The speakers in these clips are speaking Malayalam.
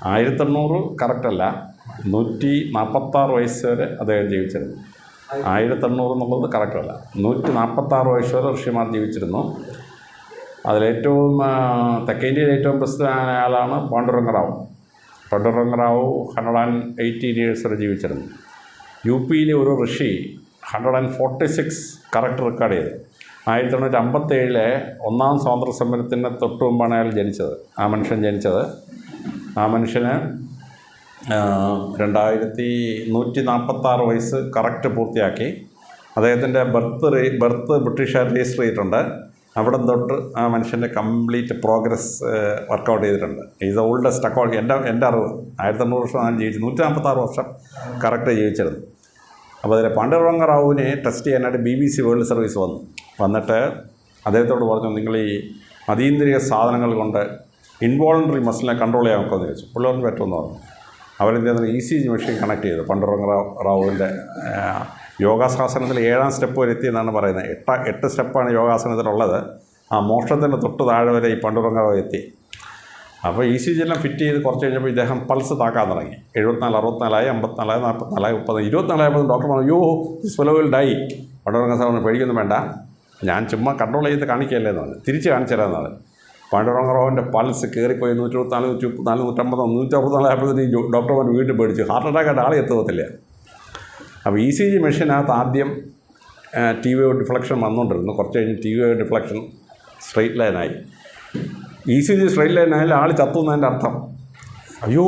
1800 കറക്റ്റല്ല, 146 വയസ്സ് വരെ അദ്ദേഹം ജീവിച്ചിരുന്നു. 1800 എന്നുള്ളത് കറക്റ്റല്ല, 146 വയസ്സ് വരെ ഋഷിമാർ ജീവിച്ചിരുന്നു. അതിലേറ്റവും തെക്കേ ഇന്ത്യയിൽ ഏറ്റവും പ്രസിദ്ധനായ ആളാണ് പാണ്ഡുരംഗറാവു. പാണ്ഡുരംഗറാവു 118 years വരെ ജീവിച്ചിരുന്നു. യു പിയിലെ ഒരു ഋഷി 146 കറക്റ്റ് റെക്കോർഡ് ചെയ്തു. 1957 ഒന്നാം സ്വാതന്ത്ര്യ സമരത്തിന് തൊട്ട് മുമ്പാണ് അയാൾ ജനിച്ചത്. ആ മനുഷ്യന് 146 വയസ്സ് കറക്റ്റ് പൂർത്തിയാക്കി. അദ്ദേഹത്തിൻ്റെ ബർത്ത് ബ്രിട്ടീഷുകാർ രജിസ്റ്റർ ചെയ്തിട്ടുണ്ട്. അവിടെ തൊട്ട് ആ മനുഷ്യൻ്റെ കംപ്ലീറ്റ് പ്രോഗ്രസ് വർക്കൗട്ട് ചെയ്തിട്ടുണ്ട്. Is oldest account. എൻ്റെ അറിവ് 1800 വർഷം ഞാൻ ജീവിച്ചു, 146 വർഷം കറക്റ്റ് ജീവിച്ചിരുന്നു. അപ്പോൾ അതിൽ പാണ്ഡുരംഗറാവുവിനെ ടെസ്റ്റ് ചെയ്യാനായിട്ട് BBC വേൾഡ് സർവീസ് വന്നിട്ട് അദ്ദേഹത്തോട് പറഞ്ഞു, നിങ്ങൾ ഈ അതീന്ദ്രിയ സാധനങ്ങൾ കൊണ്ട് ഇൻവോളണ്ടറി മസിലിനെ കൺട്രോൾ ചെയ്യാൻ നോക്കുമെന്ന് ചോദിച്ചു. പുള്ളിയോറിന് പറ്റുമെന്ന് പറഞ്ഞു. അവരെന്ത് ECG മെഷീൻ കണക്ട് ചെയ്തു. പാണ്ഡുരംഗറാവുവിൻ്റെ യോഗാശാസനത്തിൽ 7ാം സ്റ്റെപ്പ് വരെ എത്തിയെന്നാണ് പറയുന്നത്. 8 സ്റ്റെപ്പാണ് യോഗാസനത്തിലുള്ളത്. ആ മോക്ഷത്തിൻ്റെ തൊട്ട് താഴെ വരെ ഈ പാണ്ഡുരംഗറാവു എത്തി. അപ്പോൾ ECG എല്ലാം ഫിറ്റ് ചെയ്ത് കുറച്ച് കഴിഞ്ഞപ്പോൾ ഇദ്ദേഹം പൾസ് താക്കാൻ തുടങ്ങി. 74, 64, 54, 44, 30, 24 ആയപ്പോൾ ഡോക്ടർ പറഞ്ഞു, യോ ദിസ് ഫെലോ വിൽ ഡൈ. പാണ്ഡുരംഗറാവുവിന് പേടിക്കൊന്നും വേണ്ട, ഞാൻ ചുമ്മാ കൺട്രോൾ ചെയ്ത് കാണിക്കുകയല്ലേ എന്നാണ്, തിരിച്ച് കാണിച്ചു തരാമെന്നാണ്. പാണ്ഡുരംഗറാവുവിൻ്റെ പൾസ് കയറിപ്പോയി 124, 154, 150, 164 ആയപ്പോഴത്തേക്ക് ഡോക്ടർമാർ വീണ്ടും പേടിച്ചു. ഹാർട്ട് അറ്റാക്കായിട്ട് ആളെ എത്തത്തില്ല. അപ്പോൾ ECG മെഷീനകത്ത് ആദ്യം ടി വേവ് ഡിഫ്ലക്ഷൻ വന്നുകൊണ്ടിരുന്നു. കുറച്ച് കഴിഞ്ഞ് ടി വേവ് ഡിഫ്ലക്ഷൻ സ്ട്രെയിറ്റ് ലൈനായി. ECG സ്ട്രെയിറ്റ് ലൈനായാലും ആൾ ചത്തുന്നതിൻ്റെ അർത്ഥം. അയ്യോ,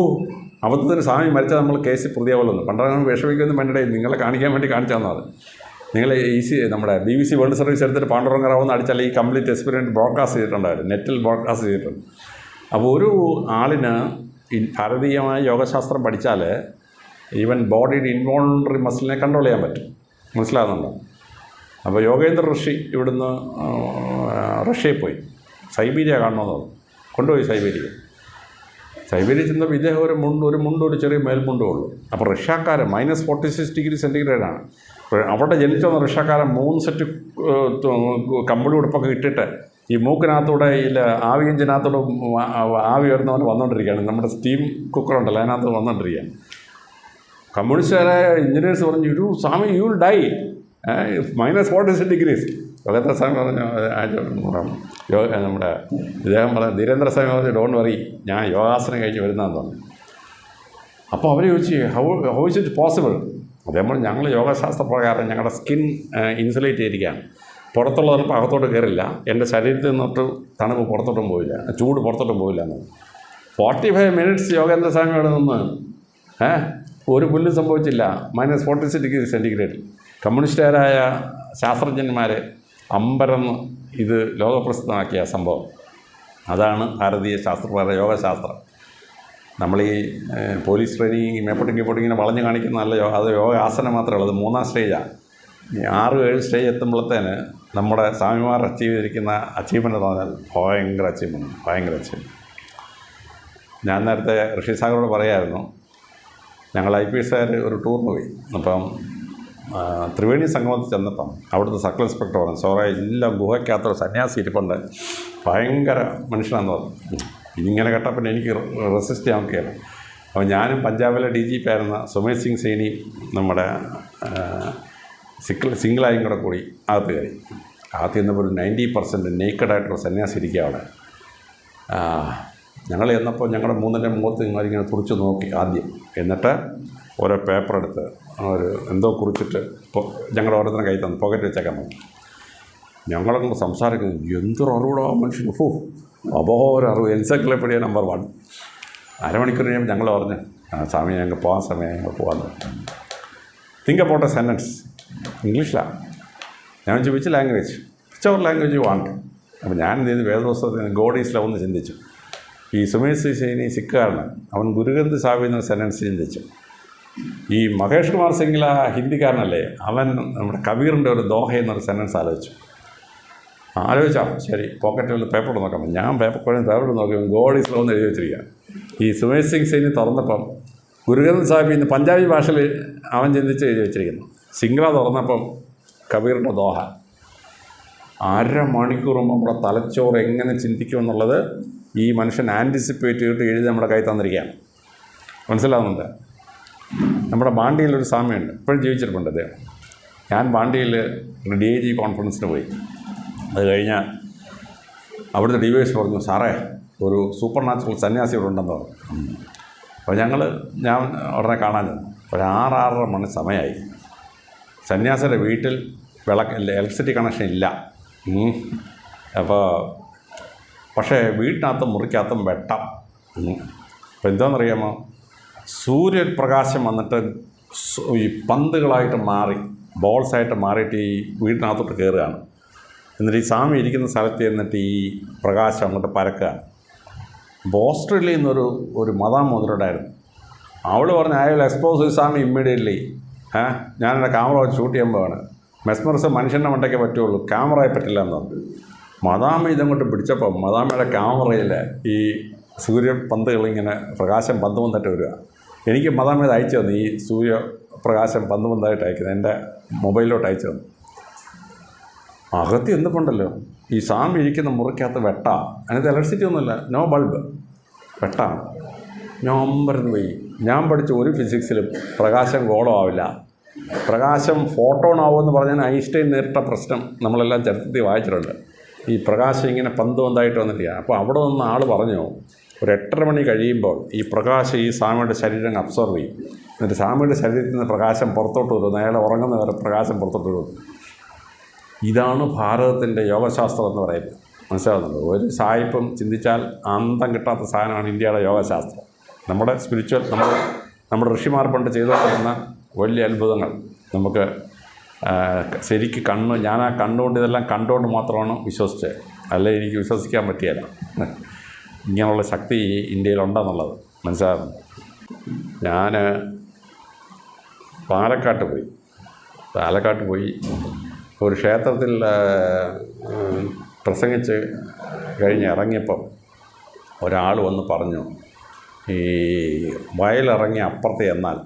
അബദ്ധത്തിന് സ്വാമി മരിച്ചാൽ നമ്മൾ കേസിൽ പ്രതിയാവുള്ളൂ. പണ്ടാണ് വിഷമിക്കൊന്നും വേണ്ടേ, നിങ്ങളെ കാണിക്കാൻ വേണ്ടി കാണിച്ചാൽ നിങ്ങൾ നമ്മുടെ BBC വേൾഡ് സർവീസ് എടുത്തിട്ട് പാണ്ഡുരംഗറാവുന്ന് അടിച്ചാൽ ഈ കംപ്ലീറ്റ് എക്സ്പീരിയൻസ് ബ്രോഡ്കാസ്റ്റ് ചെയ്തിട്ടുണ്ടായിരുന്നു, നെറ്റിൽ ബ്രോഡ്കാസ്റ്റ് ചെയ്തിട്ടുണ്ട്. അപ്പോൾ ഒരു ആളിന് ഭാരതീയമായ യോഗശാസ്ത്രം പഠിച്ചാൽ ഈവൻ ബോഡിയുടെ ഇൻവോളണ്ടറി മസിലിനെ കൺട്രോൾ ചെയ്യാൻ പറ്റും. മനസ്സിലാകുന്നുണ്ടോ? അപ്പോൾ യോഗേന്ദ്ര ഋഷി ഇവിടുന്ന് റഷ്യയിൽ പോയി സൈബീരിയ കാണണമെന്ന് പറഞ്ഞു. കൊണ്ടുപോയി സൈബീരിയ ചെന്നപ്പോൾ ഇദ്ദേഹം ഒരു ചെറിയ മേൽമുണ്ടേ ഉള്ളൂ. അപ്പോൾ റഷ്യക്കാരൻ -46°C അവിടെ ജനിച്ചു വന്ന റഷ്യക്കാരൻ 3 സെറ്റ് കമ്പിളി ഉടുപ്പൊക്കെ ഇട്ടിട്ട് ഈ മൂക്കിനകത്തൂടെ ഈ ആവി എഞ്ചിനകത്തൂടെ ആവി വരുന്നവന് വന്നുകൊണ്ടിരിക്കുകയാണ്. നമ്മുടെ സ്റ്റീം കുക്കറുണ്ടല്ലോ, അതിനകത്ത് വന്നുകൊണ്ടിരിക്കുകയാണ്. കമ്മ്യൂണിസ്റ്റുകാരായ എഞ്ചിനീയേഴ്സ് പറഞ്ഞു, ഒരു സ്വാമി യു വിൽ ഡൈ, -46°. യോഗേന്ദ്ര സ്വാമി പറഞ്ഞു, നമ്മുടെ ഇദ്ദേഹം പറഞ്ഞു, ധീരേന്ദ്ര സ്വാമി പറഞ്ഞു, ഡോണ്ട് വറി, ഞാൻ യോഗാസനം കഴിഞ്ഞ് വരുന്നതെന്ന് പറഞ്ഞു. അപ്പോൾ അവർ ചോദിച്ചു, ഹൗ ഇസ് ഇറ്റ് പോസിബിൾ? അതേപോലെ ഞങ്ങൾ യോഗശാസ്ത്ര പ്രകാരം ഞങ്ങളുടെ സ്കിൻ ഇൻസുലേറ്റ് ചെയ്തിരിക്കുകയാണ്. പുറത്തുള്ള തണുപ്പ് അകത്തോട്ട് കയറില്ല, എൻ്റെ ശരീരത്തിൽ നിന്നിട്ട് തണുപ്പ് പുറത്തോട്ടും പോയില്ല, ചൂട് പുറത്തോട്ടും പോയില്ല എന്ന്. 45 minutes യോഗേന്ദ്ര സ്വാമിയോട് നിന്ന് ഒരു പുല്ലും സംഭവിച്ചില്ല. -46°C. കമ്മ്യൂണിസ്റ്റുകാരായ ശാസ്ത്രജ്ഞന്മാർ അമ്പരന്ന് ഇത് ലോകപ്രസിദ്ധമാക്കിയ സംഭവം. അതാണ് ഭാരതീയ ശാസ്ത്രപ്രകാരം യോഗശാസ്ത്രം. നമ്മൾ ഈ പോലീസ് ട്രെയിനിങ് മേപ്പോട്ടിങ്ങനെ വളഞ്ഞ് കാണിക്കുന്നതല്ല അത് യോഗാസനം മാത്രമേ ഉള്ളത്. 3ാം സ്റ്റേജാണ്. 6-7 സ്റ്റേജ് എത്തുമ്പോഴത്തേന് നമ്മുടെ സ്വാമിമാർ അച്ചീവ് ചെയ്തിരിക്കുന്ന അച്ചീവ്മെൻ്റ് എന്ന് പറഞ്ഞാൽ ഭയങ്കര അച്ചീവ്മെൻറ്റ്. ഞാൻ നേരത്തെ ഋഷി സാഗറോട് പറയായിരുന്നു, ഞങ്ങൾ IPSകാർ ഒരു ടൂറിന് പോയി. അപ്പം ത്രിവേണി സംഗമത്തിൽ ചെന്നപ്പം അവിടുത്തെ സർക്കിൾ ഇൻസ്പെക്ടർ പറഞ്ഞു, സോറേ എല്ലാം ഗുഹയ്ക്കകത്തൊരു സന്യാസി ഇരിപ്പുണ്ട്, ഭയങ്കര മനുഷ്യനാണെന്ന് പറഞ്ഞു. ഇങ്ങനെ കേട്ടാൽ പിന്നെ എനിക്ക് റെസിസ്റ്റ് ചെയ്യാൻ നോക്കിയാണ്. അപ്പോൾ ഞാനും പഞ്ചാബിലെ DGP ആയിരുന്ന സുമേഷ് സിംഗ് സൈനി നമ്മുടെ സിംഗിളായും കൂടി അകത്ത് കയറി. അകത്ത് ചെന്നപ്പോൾ ഒരു 90% നേക്കഡായിട്ടുള്ള സന്യാസി ഇരിക്കുക അവിടെ. ഞങ്ങൾ ചെന്നപ്പോൾ ഞങ്ങളുടെ 3ൻ്റെ മുഖത്ത് ഇങ്ങനെ കുറിച്ച് നോക്കി ആദ്യം. എന്നിട്ട് ഓരോ പേപ്പർ എടുത്ത് എന്തോ കുറിച്ചിട്ട് ഞങ്ങളുടെ ഓരോരുത്തരും കൈ തന്നു, പോക്കറ്റ് വെച്ചേക്കാൻ പറഞ്ഞു. ഞങ്ങളങ്ങോട്ട് സംസാരിക്കുന്നു, എന്തൊരു അറിവൂടെ ആ മനുഷ്യന്, അപഹോര അറിവ്, എൻസൈക്ലോപീഡിയ നമ്പർ 1. അരമണിക്കൂർ കഴിയുമ്പോൾ ഞങ്ങൾ പറഞ്ഞു, സ്വാമി ഞങ്ങൾക്ക് പോകാൻ സമയം, ഞങ്ങൾ പോകാമെന്ന്. തിങ്ക് അബൌട്ട് എ സെൻറ്റൻസ്, ഇംഗ്ലീഷിലാണ്. ഞാൻ ചോദിച്ചു ലാംഗ്വേജ്, വിച്ച് അവർ ലാംഗ്വേജ് യു വാണ്ട്. അപ്പോൾ ഞാൻ എന്ത് ചെയ്തു, വേദപുസ്തകത്തിന് ഗോഡ് ഈസ് ലവ് എന്ന് ചിന്തിച്ചു. ഈ സുമേഷ് സൈനി സിഖുകാരന്, അവൻ ഗുരുഗ്രന്ഥ് സാഹിബ് എന്ന സെൻറ്റൻസ് ചിന്തിച്ചു. ഈ മഹേഷ് കുമാർ സിംഗ്ല ഹിന്ദിക്കാരനല്ലേ, അവൻ നമ്മുടെ കബീറിൻ്റെ ഒരു ദോഹ എന്നൊരു സെൻറ്റൻസ് ആലോചിച്ചാൽ ശരി, പോക്കറ്റിൽ പേപ്പർ നോക്കാം. ഞാൻ പേപ്പർ നോക്കി ഗോഡ് ഈസ് ലവ് എന്ന് എഴുതി വെച്ചിരിക്കുക. ഈ സുമേഷ് സിംഗ് സൈനി തുറന്നപ്പം ഗുരുഗ്രന്ഥ് സാഹിബ് ഇന്ന് പഞ്ചാബി ഭാഷയിൽ അവൻ ചിന്തിച്ച് എഴുതി വെച്ചിരിക്കുന്നു. സിംഗ്ല തുറന്നപ്പം കബീറിൻ്റെ ദോഹ. അരമണിക്കൂർ മുമ്പ് നമ്മുടെ തലച്ചോറ് എങ്ങനെ ചിന്തിക്കുമെന്നുള്ളത് ഈ മനുഷ്യൻ ആൻറ്റിസിപ്പേറ്റ് ചെയ്തിട്ട് എഴുതി നമ്മുടെ കൈ തന്നിരിക്കുകയാണ്. മനസ്സിലാവുന്നുണ്ട്. നമ്മുടെ ബാണ്ടിയിലൊരു സ്വാമിയുണ്ട്, ഇപ്പോഴും ജീവിച്ചിരിപ്പുണ്ട് അദ്ദേഹം. ഞാൻ ബാണ്ടിയിൽ DIG കോൺഫറൻസിന് പോയി. അത് കഴിഞ്ഞാൽ അവിടുത്തെ DYS പറഞ്ഞു, സാറേ ഒരു സൂപ്പർ നാച്ചുറൽ സന്യാസി ഇവിടെ ഉണ്ടെന്ന് പറഞ്ഞു. അപ്പോൾ ഞാൻ ഉടനെ കാണാൻ ചെന്നു. ഒരു 6-6:30 മണി സമയമായി. സന്യാസിയുടെ വീട്ടിൽ ഇലക്ട്രിസിറ്റി കണക്ഷൻ ഇല്ല. അപ്പോൾ പക്ഷേ വീട്ടിനകത്തും മുറിക്കകത്തും വെട്ടം. അപ്പോൾ എന്താണെന്നറിയാമോ, സൂര്യപ്രകാശം വന്നിട്ട് ഈ പന്തുകളായിട്ട് മാറി, ബോൾസായിട്ട് മാറിയിട്ട് ഈ വീട്ടിനകത്തോട്ട് കയറുകയാണ്. എന്നിട്ട് ഈ സ്വാമി ഇരിക്കുന്ന സ്ഥലത്ത് എന്നിട്ട് ഈ പ്രകാശം അങ്ങോട്ട് പരക്കുകയാണ്. അപ്പോൾ ഓസ്ട്രേലിയയിൽ നിന്നൊരു മദാം മുതലുണ്ടായിരുന്നു. അവൾ പറഞ്ഞു, I will expose Swami immediately. ഞാനെൻ്റെ ക്യാമറ വെച്ച് ഷൂട്ട് ചെയ്യാൻ പോവാണ്. മെസ്മറിസം മനുഷ്യൻ്റെ മണ്ടയ്ക്കേ പറ്റുള്ളൂ, ക്യാമറയെ പറ്റില്ല എന്ന് പറഞ്ഞു. മദാമ ഇതങ്ങോട്ട് പിടിച്ചപ്പോൾ മദാമയുടെ ക്യാമറയിൽ ഈ സൂര്യപന്തുകളിങ്ങനെ പ്രകാശം പന്ത് പന്തായിട്ട് വരിക. എനിക്ക് മദാമ ഇത് അയച്ചു തന്നു, ഈ സൂര്യപ്രകാശം പന്ത് പന്തായിട്ട് അയക്കുന്നത് എൻ്റെ മൊബൈലിലോട്ട് അയച്ചു തന്നു. അകത്ത് എന്തുണ്ടല്ലോ, ഈ സ്വാമി ഇരിക്കുന്ന മുറിക്കകത്ത് വെട്ടാ, അതിനകത്ത് ഇലക്ട്രിസിറ്റി ഒന്നുമില്ല, നോ ബൾബ്, വെട്ടാണ്. ഞാൻ അമ്പരന്ന് പോയി. ഞാൻ പഠിച്ച ഒരു ഫിസിക്സിലും പ്രകാശം ഗോളമാവില്ല, പ്രകാശം ഫോട്ടോൺ ആവുമെന്ന് പറഞ്ഞാൽ ഐൻസ്റ്റൈൻ നേരിട്ട പ്രശ്നം നമ്മളെല്ലാം ചരിത്രത്തിൽ വായിച്ചിട്ടുണ്ട്. ഈ പ്രകാശം ഇങ്ങനെ പന്ത് പന്തായിട്ട് വന്നിട്ടില്ല. അപ്പോൾ അവിടെ നിന്ന് ആൾ പറഞ്ഞു, ഒരു 8:30 മണി കഴിയുമ്പോൾ ഈ പ്രകാശം ഈ സ്വാമിയുടെ ശരീരം അബ്സോർവ് ചെയ്യും. എന്നിട്ട് സ്വാമിയുടെ ശരീരത്തിൽ നിന്ന് പ്രകാശം പുറത്തോട്ട് വരും, അയാൾ ഉറങ്ങുന്ന വരെ പ്രകാശം പുറത്തോട്ട് വരും. ഇതാണ് ഭാരതത്തിൻ്റെ യോഗശാസ്ത്രം എന്ന് പറയുന്നത്. മനസ്സിലാകുന്നുണ്ട്. ഒരു സായിപ്പും ചിന്തിച്ചാൽ അന്തം കിട്ടാത്ത സാധനമാണ് ഇന്ത്യയുടെ യോഗശാസ്ത്രം. നമ്മുടെ സ്പിരിച്വൽ, നമ്മുടെ ഋഷിമാർ പണ്ട് ചെയ്തുകൊണ്ടിരുന്ന വലിയ അത്ഭുതങ്ങൾ നമുക്ക് ശരിക്ക് ഞാൻ ആ കണ്ടുകൊണ്ട് ഇതെല്ലാം കണ്ടുകൊണ്ട് മാത്രമാണ് വിശ്വസിച്ചത്. അല്ലെ എനിക്ക് വിശ്വസിക്കാൻ പറ്റിയല്ല ഇങ്ങനെയുള്ള ശക്തി ഇന്ത്യയിലുണ്ടെന്നുള്ളത്. മനസ്സിലാകുന്നു. ഞാൻ പാലക്കാട്ട് പോയി ഒരു ക്ഷേത്രത്തിൽ പ്രസംഗിച്ച് കഴിഞ്ഞ് ഇറങ്ങിയപ്പം ഒരാൾ വന്ന് പറഞ്ഞു, ഈ വയലിറങ്ങി അപ്പുറത്ത് ചെന്നാൽ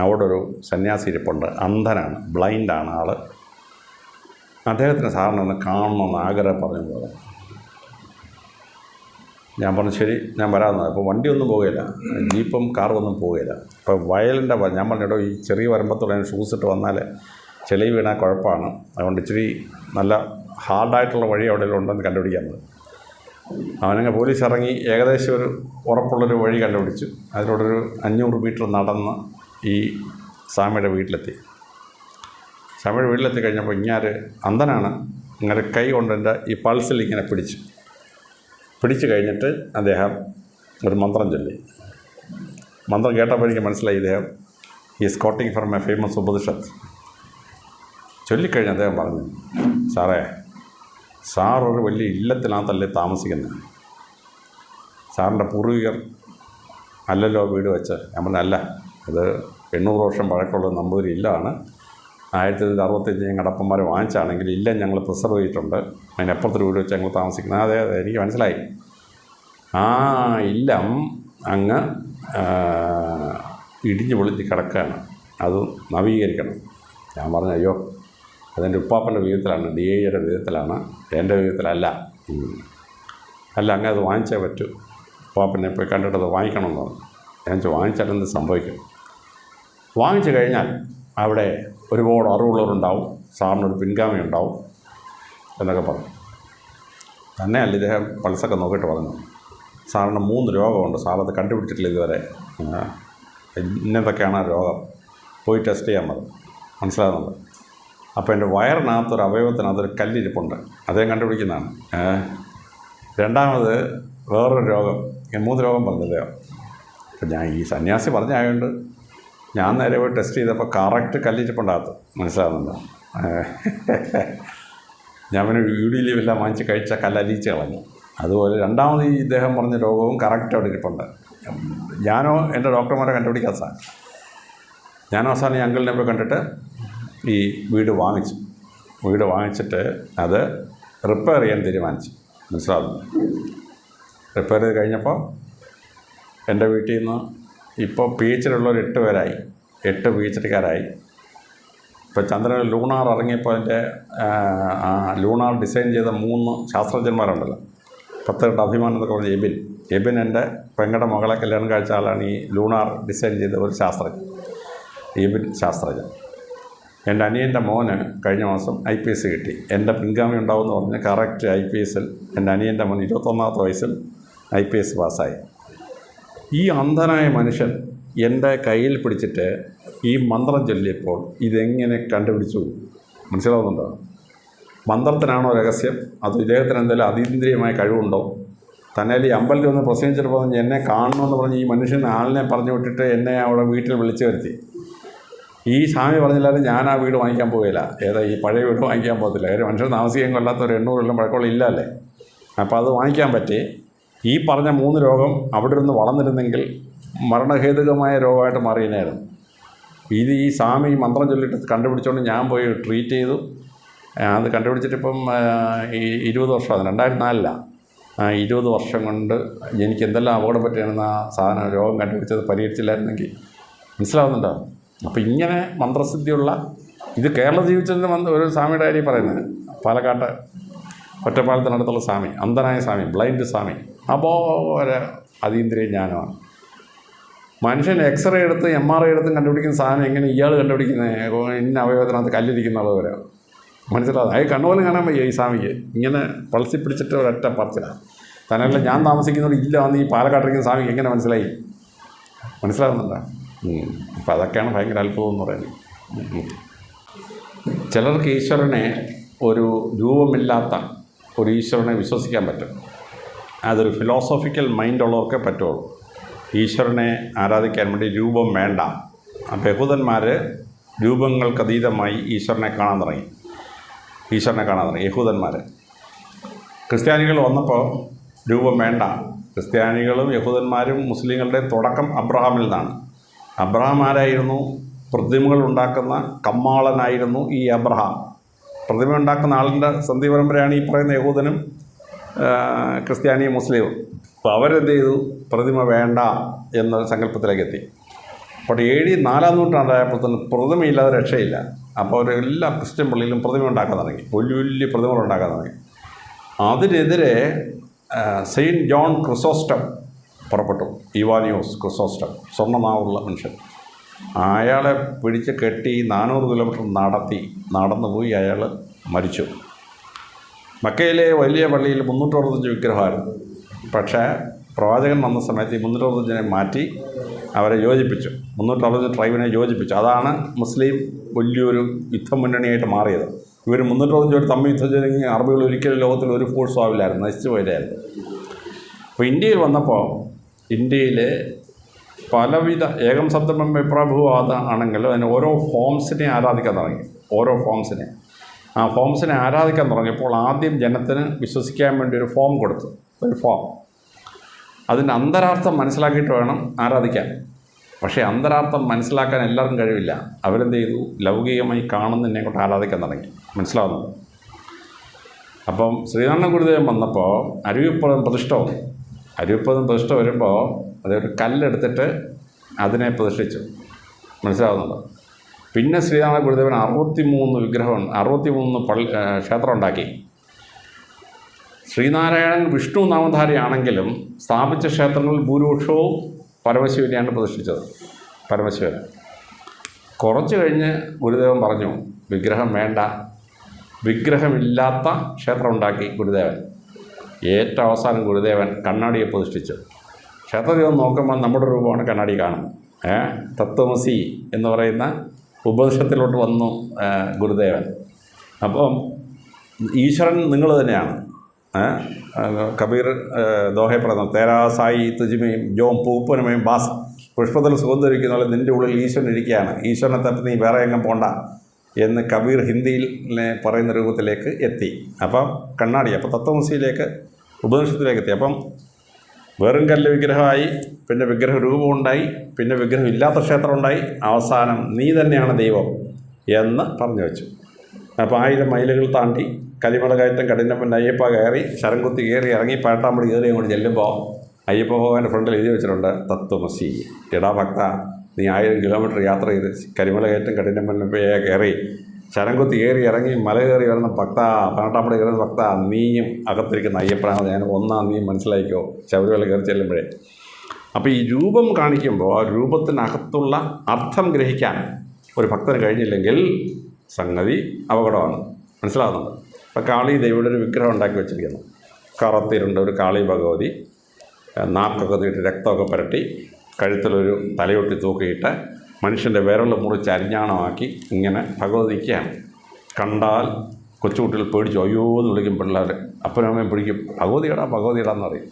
അവിടെ ഒരു സന്യാസി ഇരിപ്പുണ്ട്, അന്ധനാണ്, ബ്ലൈൻഡാണ് ആൾ, അദ്ദേഹത്തിന് സാറിനെ ഒന്ന് കാണണമെന്ന് ആഗ്രഹം പറഞ്ഞു. ഞാൻ പറഞ്ഞു ശരി, ഞാൻ വരാമെന്ന്. അപ്പോൾ വണ്ടിയൊന്നും പോവുകയില്ല, ജീപ്പും കാറും ഒന്നും പോവുകയില്ല. അപ്പോൾ വയലിൻ്റെ ഞാൻ പറഞ്ഞിട്ടോ, ഈ ചെറിയ വരുമ്പത്തോടെ ഷൂസ് ഇട്ട് വന്നാൽ ചെളി വീണാൽ കുഴപ്പമാണ്, അതുകൊണ്ട് ഇച്ചിരി നല്ല ഹാർഡായിട്ടുള്ള വഴി അവിടെ ഉണ്ടെന്ന് കണ്ടുപിടിക്കാൻ പറ്റും. അവനങ്ങ് പോലീസ് ഇറങ്ങി ഏകദേശം ഒരു ഉറപ്പുള്ളൊരു വഴി കണ്ടുപിടിച്ചു. അതിലൂടൊരു 500 മീറ്റർ നടന്ന് ഈ സ്വാമിയുടെ വീട്ടിലെത്തി. സ്വാമിയുടെ വീട്ടിലെത്തി കഴിഞ്ഞപ്പോൾ ഇങ്ങാര് അന്ധനാണ്, ഇങ്ങനെ കൈ കൊണ്ട് എൻ്റെ ഈ പൾസിൽ ഇങ്ങനെ പിടിച്ചു കഴിഞ്ഞിട്ട് അദ്ദേഹം ഒരു മന്ത്രം ചൊല്ലി. മന്ത്രം കേട്ടപ്പോൾ എനിക്ക് മനസ്സിലായി ഇദ്ദേഹം is quoting from a famous Upanishad. ചൊല്ലിക്കഴിഞ്ഞ് അദ്ദേഹം പറഞ്ഞു, സാർ ഒരു വലിയ ഇല്ലത്തിനകത്തല്ലേ താമസിക്കുന്നത്, സാറിൻ്റെ പൂർവികർ അല്ലല്ലോ വീട് വെച്ച്. ഞാൻ പറഞ്ഞു അല്ല, അത് 800 വർഷം പഴക്കമുള്ള നമ്പൂതിരി ഇല്ലാണ്. 1965 ഞങ്ങളുടെ അപ്പന്മാർ വാങ്ങിച്ചാണെങ്കിൽ ഇല്ലം ഞങ്ങൾ പ്രിസർവ് ചെയ്തിട്ടുണ്ട്, അതിനപ്പുറത്തൊരു വീട് വെച്ച് ഞങ്ങൾ താമസിക്കുന്നത്. അതെ എനിക്ക് മനസ്സിലായി. ആ ഇല്ലം അങ്ങ് ഇടിഞ്ഞു പൊളിച്ച് കിടക്കുകയാണ്, അത് നവീകരിക്കണം. ഞാൻ പറഞ്ഞു അയ്യോ, അതെൻ്റെ ഉപ്പാപ്പൻ്റെ വിധത്തിലാണ്, DIയുടെ വിധത്തിലാണ്, എൻ്റെ വിധത്തിലല്ല. അല്ല അങ്ങ് അത് വാങ്ങിച്ചേ പറ്റൂ, ഉപ്പാപ്പനെ പോയി കണ്ടിട്ടത് വാങ്ങിക്കണമെന്ന് പറഞ്ഞു. ഞാൻ വാങ്ങിച്ചാലെന്ത് സംഭവിക്കും? വാങ്ങിച്ചു കഴിഞ്ഞാൽ അവിടെ ഒരുപാട് അറിവുള്ളവരുണ്ടാവും, സാറിനൊരു പിൻഗാമി ഉണ്ടാവും എന്നൊക്കെ പറഞ്ഞു. തന്നെയല്ല, ഇദ്ദേഹം പൾസൊക്കെ നോക്കിയിട്ട് പറഞ്ഞു, സാറിന് 3 രോഗമുണ്ട്, സാറത് കണ്ടുപിടിച്ചിട്ടില്ല ഇതുവരെ, ഇന്നതൊക്കെയാണ് ആ രോഗം, പോയി ടെസ്റ്റ് ചെയ്യാൻ പറഞ്ഞു. മനസ്സിലാകുന്നുണ്ട്. അപ്പോൾ എൻ്റെ വയറിനകത്തൊരു അവയവത്തിനകത്തൊരു കല്ലിരിപ്പുണ്ട്, അദ്ദേഹം കണ്ടുപിടിക്കുന്നതാണ്. രണ്ടാമത് വേറൊരു രോഗം, 3 രോഗം പറഞ്ഞു അദ്ദേഹം. അപ്പം ഞാൻ ഈ സന്യാസി പറഞ്ഞായതുകൊണ്ട് ഞാൻ നേരെ പോയി ടെസ്റ്റ് ചെയ്തപ്പോൾ കറക്റ്റ് കല്ലിരിപ്പുണ്ടാകത്ത്. മനസ്സിലാകുന്നുണ്ടോ? ഞാൻ പിന്നെ UD ലീവെല്ലാം വാങ്ങിച്ച് കഴിച്ച കല്ലലിയിച്ച് കളഞ്ഞു. അതുപോലെ രണ്ടാമത് ഈ ഇദ്ദേഹം പറഞ്ഞ രോഗവും കറക്റ്റ് അവിടെ ഇരിപ്പുണ്ട്. ഞാനോ എൻ്റെ ഡോക്ടർമാരെ കണ്ടുപിടിക്കാൻ സാധിക്കും. ഞാൻ അവസാനം ഈ അങ്കിളിനെ പോയി കണ്ടിട്ട് ഈ വീട് വാങ്ങിച്ചിട്ട് അത് റിപ്പയർ ചെയ്യാൻ തീരുമാനിച്ചു. മനസ്സിലാകുന്നു. റിപ്പയർ ചെയ്ത് കഴിഞ്ഞപ്പോൾ എൻ്റെ വീട്ടിൽ നിന്ന് ഇപ്പോൾ PhD-ലുള്ളവർ 8 പേരായി, 8 PhD-കാരായി. ഇപ്പോൾ ചന്ദ്രനിൽ ലൂണാർ ഇറങ്ങിയപ്പോൾ അതിൻ്റെ ലൂണാർ ഡിസൈൻ ചെയ്ത 3 ശാസ്ത്രജ്ഞന്മാരുണ്ടല്ലോ, 10 അഭിമാനം എന്നൊക്കെ പറഞ്ഞ എബിൻ, എബിൻ എൻ്റെ പെങ്ങളുടെ മകളെ കല്യാണം കഴിച്ച ആളാണ് ഈ ലൂണാർ ഡിസൈൻ ചെയ്ത ഒരു ശാസ്ത്രജ്ഞൻ, എബിൻ ശാസ്ത്രജ്ഞൻ. എൻ്റെ അനിയൻ്റെ മോന് കഴിഞ്ഞ മാസം IPS കിട്ടി. എൻ്റെ പിൻഗാമി ഉണ്ടാവുമെന്ന് പറഞ്ഞ് കറക്റ്റ് IPSൽ എൻ്റെ അനിയൻ്റെ മോൻ 21ാമത്തെ വയസ്സിൽ IPS പാസ്സായി. ഈ അന്ധനായ മനുഷ്യൻ എൻ്റെ കയ്യിൽ പിടിച്ചിട്ട് ഈ മന്ത്രം ചൊല്ലിയപ്പോൾ ഇതെങ്ങനെ കണ്ടുപിടിച്ചു? മനസ്സിലാവുന്നുണ്ടോ? മന്ത്രത്തിനാണോ രഹസ്യം? അത് ഇദ്ദേഹത്തിന് എന്തെങ്കിലും അതീന്ദ്രിയമായ കഴിവുണ്ടോ? തന്നെ ഈ അമ്പലത്തിൽ ഒന്ന് പ്രസംഗിച്ചിട്ട് പറഞ്ഞ് എന്നെ കാണണമെന്ന് പറഞ്ഞ് ഈ മനുഷ്യൻ ആളിനെ പറഞ്ഞു വിട്ടിട്ട് എന്നെ അവിടെ വീട്ടിൽ വിളിച്ചു വരുത്തി. ഈ സ്വാമി പറഞ്ഞില്ലാതെ ഞാൻ ആ വീട് വാങ്ങിക്കാൻ പോവില്ല. ഈ പഴയ വീട് വാങ്ങിക്കാൻ പോകത്തില്ല. കാര്യം മനുഷ്യർ താമസിക്കാൻ കൊല്ലാത്ത ഒരു 800 കൊല്ലം പഴക്കമുള്ള ഇല്ലല്ലേ. അപ്പോൾ അത് വാങ്ങിക്കാൻ പറ്റി. ഈ പറഞ്ഞ 3 രോഗം അവിടെ ഇരുന്ന് വളർന്നിരുന്നെങ്കിൽ മരണഹേതുകമായ രോഗമായിട്ട് മാറിയനായിരുന്നു. ഈ സ്വാമി മന്ത്രം ചൊല്ലിയിട്ട് കണ്ടുപിടിച്ചുകൊണ്ട് ഞാൻ പോയി ട്രീറ്റ് ചെയ്തു. അത് കണ്ടുപിടിച്ചിട്ടിപ്പം 20 വർഷമാണ്, 2004 20 വർഷം കൊണ്ട് എനിക്ക് എന്തെല്ലാം അപകടം പറ്റിയാണെന്ന് ആ സാധനം രോഗം കണ്ടുപിടിച്ചത് പരിഹരിച്ചില്ലായിരുന്നെങ്കിൽ. മനസ്സിലാവുന്നുണ്ടോ? അപ്പോൾ ഇങ്ങനെ മന്ത്രസിദ്ധിയുള്ള ഇത് കേരളം ജീവിച്ചതിന് ഒരു സ്വാമിയുടെ കാര്യം പറയുന്നത്, പാലക്കാട്ട് ഒറ്റപ്പാലത്തിനടുത്തുള്ള സ്വാമി, അന്ധനായ സ്വാമി, ബ്ലൈൻഡ് സ്വാമി. അപ്പോൾ ഒരു അതീന്ദ്രിയ ജ്ഞാനമാണ്. മനുഷ്യൻ എക്സ്റേ എടുത്ത് MRI എടുത്തും കണ്ടുപിടിക്കുന്ന സാധനം എങ്ങനെ ഇയാൾ കണ്ടുപിടിക്കുന്നത്? ഇന്ന അവയവത്തിനകത്ത് കല്ലിരിക്കുന്നുള്ളത് വരെ മനസ്സിലാവും. അത് കണ്ണുപോലും കാണാൻ വയ്യ ഈ സ്വാമിക്ക്. ഇങ്ങനെ പൾസി പിടിച്ചിട്ട് ഒരൊറ്റ പറച്ചിലാണ്. തന്നെയല്ല ഞാൻ താമസിക്കുന്നവർ ഇല്ല വന്ന് ഈ പാലക്കാട്ടിരിക്കുന്ന സ്വാമിക്ക് എങ്ങനെ മനസ്സിലായി? മനസ്സിലാകുന്നുണ്ടോ? അപ്പോൾ അതൊക്കെയാണ് ഭയങ്കര അത്ഭുതം എന്ന് പറയുന്നത്. ചിലർക്ക് ഈശ്വരനെ ഒരു രൂപമില്ലാത്ത ഒരു ഈശ്വരനെ വിശ്വസിക്കാൻ പറ്റും. അതൊരു ഫിലോസോഫിക്കൽ മൈൻഡുള്ളവർക്കേ പറ്റുള്ളൂ. ഈശ്വരനെ ആരാധിക്കാൻ വേണ്ടി രൂപം വേണ്ട. അപ്പോൾ യഹൂദന്മാർ രൂപങ്ങൾക്കതീതമായി ഈശ്വരനെ കാണാൻ തുടങ്ങി. യഹൂദന്മാർ. ക്രിസ്ത്യാനികൾ വന്നപ്പോൾ രൂപം വേണ്ട. ക്രിസ്ത്യാനികളും യഹൂദന്മാരും മുസ്ലിങ്ങളുടെ തുടക്കം അബ്രഹാമിൽ നിന്നാണ്. അബ്രഹാം ആരായിരുന്നു? പ്രതിമകൾ ഉണ്ടാക്കുന്ന കമ്മാളനായിരുന്നു ഈ അബ്രഹാം. പ്രതിമ ഉണ്ടാക്കുന്ന ആളിൻ്റെ സന്ധി പരമ്പരയാണ് ഈ പറയുന്ന യഹൂദനും ക്രിസ്ത്യാനിയും മുസ്ലിമും. അപ്പോൾ അവരെന്ത് ചെയ്തു? പ്രതിമ വേണ്ട എന്ന സങ്കല്പത്തിലേക്ക് എത്തി. അപ്പോൾ AD 4-ാം നൂറ്റാണ്ടായപ്പോൾ തന്നെ പ്രതിമയില്ലാതെ രക്ഷയില്ല. അപ്പോൾ അവരെല്ലാ ക്രിസ്ത്യൻ പള്ളിയിലും പ്രതിമ ഉണ്ടാക്കാൻ തുടങ്ങി. വലിയ പ്രതിമകൾ ഉണ്ടാക്കാൻ തുടങ്ങി. അതിനെതിരെ സെയിൻറ്റ് ജോൺ ക്രിസോസ്റ്റം പുറപ്പെട്ടു. ഇവാനിയോസ് ക്രിസോസ്റ്റം, സ്വർണ്ണനാവുള്ള മനുഷ്യൻ. അയാളെ പിടിച്ച് കെട്ടി 400 കിലോമീറ്റർ നടന്നു പോയി അയാൾ മരിച്ചു. മക്കയിലെ വലിയ പള്ളിയിൽ 365 വിഗ്രഹമായിരുന്നു. പക്ഷേ പ്രവാചകൻ വന്ന സമയത്ത് ഈ 365 മാറ്റി അവരെ യോജിപ്പിച്ചു. 365 ട്രൈബിനെ യോജിപ്പിച്ചു. അതാണ് മുസ്ലിം വലിയൊരു യുദ്ധ മുന്നണിയായിട്ട് മാറിയത്. ഇവർ 365 തമ്മിൽ യുദ്ധം ചെയ്തെങ്കിൽ അറബികൾ ഒരിക്കലും ലോകത്തിൽ ഒരു ഫോഴ്സും ആവില്ലായിരുന്നു, നശിച്ചു പോയില്ലായിരുന്നു. അപ്പോൾ ഇന്ത്യയിൽ വന്നപ്പോൾ ഇന്ത്യയിലെ പലവിധ ഏകം സപ്തമം വിപ്രഭുവാദ ആണെങ്കിലും അതിന് ഓരോ ഫോംസിനെ ആരാധിക്കാൻ തുടങ്ങി. ആ ഫോംസിനെ ആരാധിക്കാൻ തുടങ്ങിയപ്പോൾ ആദ്യം ജനത്തിന് വിശ്വസിക്കാൻ വേണ്ടി ഒരു ഫോം കൊടുത്തു. ഒരു ഫോം. അതിൻ്റെ അന്തരാർത്ഥം മനസ്സിലാക്കിയിട്ട് വേണം ആരാധിക്കാൻ. പക്ഷേ അന്തരാർത്ഥം മനസ്സിലാക്കാൻ എല്ലാവർക്കും കഴിവില്ല. അവരെന്ത് ചെയ്തു? ലൗകികമായി കാണുന്നതിനെ കൊണ്ട് ആരാധിക്കാൻ തുടങ്ങി. മനസ്സിലാവുന്നത്? അപ്പം ശ്രീനാരായണ ഗുരുദേവൻ വന്നപ്പോൾ അരുവിപ്പുറം പ്രതിഷ്ഠ വരുമ്പോൾ അതൊരു കല്ലെടുത്തിട്ട് അതിനെ പ്രതിഷ്ഠിച്ചു. മനസ്സിലാവുന്നുണ്ടോ? പിന്നെ ശ്രീനാരായണ ഗുരുദേവൻ 63 ക്ഷേത്രം ഉണ്ടാക്കി. ശ്രീനാരായണൻ വിഷ്ണു നാമധാരിയാണെങ്കിലും സ്ഥാപിച്ച ക്ഷേത്രങ്ങളിൽ ഭൂരിപക്ഷവും പരമശിവനെയാണ് പ്രതിഷ്ഠിച്ചത്. പരമശിവൻ. കുറച്ച് കഴിഞ്ഞ് ഗുരുദേവൻ പറഞ്ഞു വിഗ്രഹം വേണ്ട. വിഗ്രഹമില്ലാത്ത ക്ഷേത്രം ഉണ്ടാക്കി ഗുരുദേവൻ. ഏറ്റവും അവസാനം ഗുരുദേവൻ കണ്ണാടിയെ പ്രതിഷ്ഠിച്ചു. ക്ഷേത്രദൈവം നോക്കുമ്പോൾ നമ്മുടെ രൂപമാണ് കണ്ണാടി കാണുന്നത്. തത്വമസി എന്ന് പറയുന്ന ഉപനിഷത്തിലോട്ട് വന്നു ഗുരുദേവൻ. അപ്പം ഈശ്വരൻ നിങ്ങൾ തന്നെയാണ്. കബീർ ദോഹെ പറയുന്നു, തേരാ സായി തുജിമയും ജോം പൂപ്പനുമയും ബാസ് പുഷ്പത്തിൽ സുഗന്ധരിക്കുന്ന പോലെ നിൻ്റെ ഉള്ളിൽ ഈശ്വരൻ ഇരിക്കുകയാണ്. ഈശ്വരനെ തപ്പി നീ വേറെ എങ്ങും പോണ്ട എന്ന് കബീർ ഹിന്ദിയിൽ പറയുന്ന രൂപത്തിലേക്ക് എത്തി. അപ്പം കണ്ണാടി, അപ്പോൾ തത്വമസിയിലേക്ക് ഉപനിഷത്തിലേക്ക് എത്തി. അപ്പം വെറും കല്ല് വിഗ്രഹമായി, പിന്നെ വിഗ്രഹ രൂപമുണ്ടായി, പിന്നെ വിഗ്രഹം ഇല്ലാത്ത ക്ഷേത്രം ഉണ്ടായി, അവസാനം നീ തന്നെയാണ് ദൈവം എന്ന് പറഞ്ഞു വെച്ചു. അപ്പോൾ 1000 മൈലുകൾ താണ്ടി കരിമല കയറ്റം കഠിനപ്പൻ അയ്യപ്പ കയറി ശരംകുത്തി കയറി ഇറങ്ങി പാട്ടാമ്പടി കയറി അങ്ങോട്ട് ചെല്ലുമ്പോൾ അയ്യപ്പ ഭഗവാന്റെ ഫ്രണ്ടിൽ എഴുതി വെച്ചിട്ടുണ്ട് തത്വമസി. എടാ ഭക്ത, നീ 1000 കിലോമീറ്റർ യാത്ര ചെയ്ത് കരിമല കയറ്റം കഠിനപ്പൻ കയറി ശരംകുത്തി കയറി ഇറങ്ങി മല കയറി വരുന്ന ഭക്ത 18 കയറുന്ന ഭക്ത, നീയും അകത്തിരിക്കുന്ന അയ്യപ്പനാണ് ഞാൻ ഒന്നാം നീ മനസ്സിലാക്കിക്കോ ശബരിമല കയറി ചെല്ലുമ്പോഴേ. അപ്പോൾ ഈ രൂപം കാണിക്കുമ്പോൾ ആ രൂപത്തിനകത്തുള്ള അർത്ഥം ഗ്രഹിക്കാൻ ഒരു ഭക്തന് കഴിഞ്ഞില്ലെങ്കിൽ സംഗതി അപകടമാണ്. മനസ്സിലാകുന്നുണ്ട്? അപ്പോൾ കാളി ദേവിയുടെ ഒരു വിഗ്രഹം ഉണ്ടാക്കി വെച്ചിരിക്കുന്നു. കറുത്തിരുണ്ട ഒരു കാളി ഭഗവതി, നാക്കൊക്കെ നീട്ടി രക്തമൊക്കെ പുരട്ടി, കഴുത്തിലൊരു തലയൊട്ടി തൂക്കിയിട്ട് മനുഷ്യൻ്റെ വിരൽ മുറിച്ച് അരിഞ്ഞാണമാക്കി ഇങ്ങനെ ഭഗവതി നിൽക്കുകയാണ്. കണ്ടാൽ കൊച്ചുകുട്ടികൾ പേടിച്ചു അയ്യോ എന്ന് വിളിക്കും പിള്ളേർ. അപ്പനും അമ്മയും പിടിക്കും, ഭഗവതിയിടാന്ന് പറയും.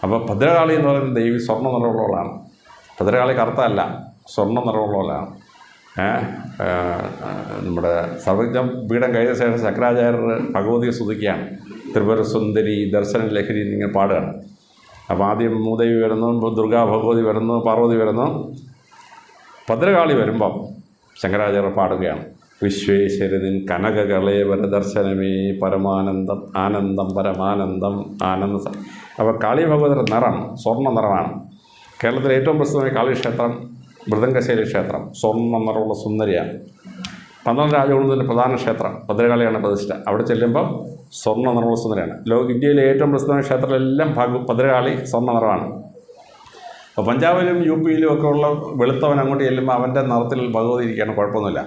അപ്പോൾ ഭദ്രകാളി എന്ന് പറയുന്ന ദേവി സ്വർണ്ണ നിറമുള്ളവളാണ്. ഭദ്രകാളി കറുത്തല്ല, സ്വർണ്ണ നിറമുള്ളവളാണ്. നമ്മുടെ സർവജ്ഞ പീഠം കഴിഞ്ഞ ശേഷം ശങ്കരാചാര്യർ ഭഗവതിയെ സ്തുതിക്കുകയാണ്. ത്രിപുര സുന്ദരി ദർശന ലഹരി എന്നിങ്ങനെ പാടുകയാണ്. അപ്പോൾ ആദ്യം മൂദേവി വരുന്നു, ദുർഗാ ഭഗവതി വരുന്നു, പാർവതി വരുന്നു. ഭദ്രകാളി വരുമ്പം ശങ്കരാചാര്യർ പാടുകയാണ് വിശ്വേശ്വരനിൻ കനകകളേവര ദർശനമേ പരമാനന്ദം ആനന്ദം പരമാനന്ദം ആനന്ദം. അപ്പോൾ കാളി ഭഗവതിയുടെ നിറം സ്വർണ്ണ നിറമാണ്. കേരളത്തിലെ ഏറ്റവും പ്രസിദ്ധമായ കാളീക്ഷേത്രം മൃദംഗശൈലി ക്ഷേത്രം, സ്വർണ്ണ നിറമുള്ള സുന്ദരിയാണ്. 12 രാജകുടുംബത്തിൻ്റെ പ്രധാന ക്ഷേത്രം ഭദ്രകാളിയാണ് പ്രതിഷ്ഠ. അവിടെ ചെല്ലുമ്പോൾ സ്വർണ്ണ നിറമുള്ള സുന്ദരിയാണ്. ഇന്ത്യയിലെ ഏറ്റവും പ്രസിദ്ധമായ ക്ഷേത്രങ്ങളെല്ലാം ഭദ്രകാളി സ്വർണ്ണ നിറമാണ്. അപ്പോൾ പഞ്ചാബിലും യു പിയിലും ഒക്കെ ഉള്ള വെളുത്തവൻ അങ്ങോട്ട് ചെല്ലുമ്പോൾ അവൻ്റെ നിറത്തിൽ ഭഗവതി ഇരിക്കുകയാണ്, കുഴപ്പമൊന്നുമില്ല.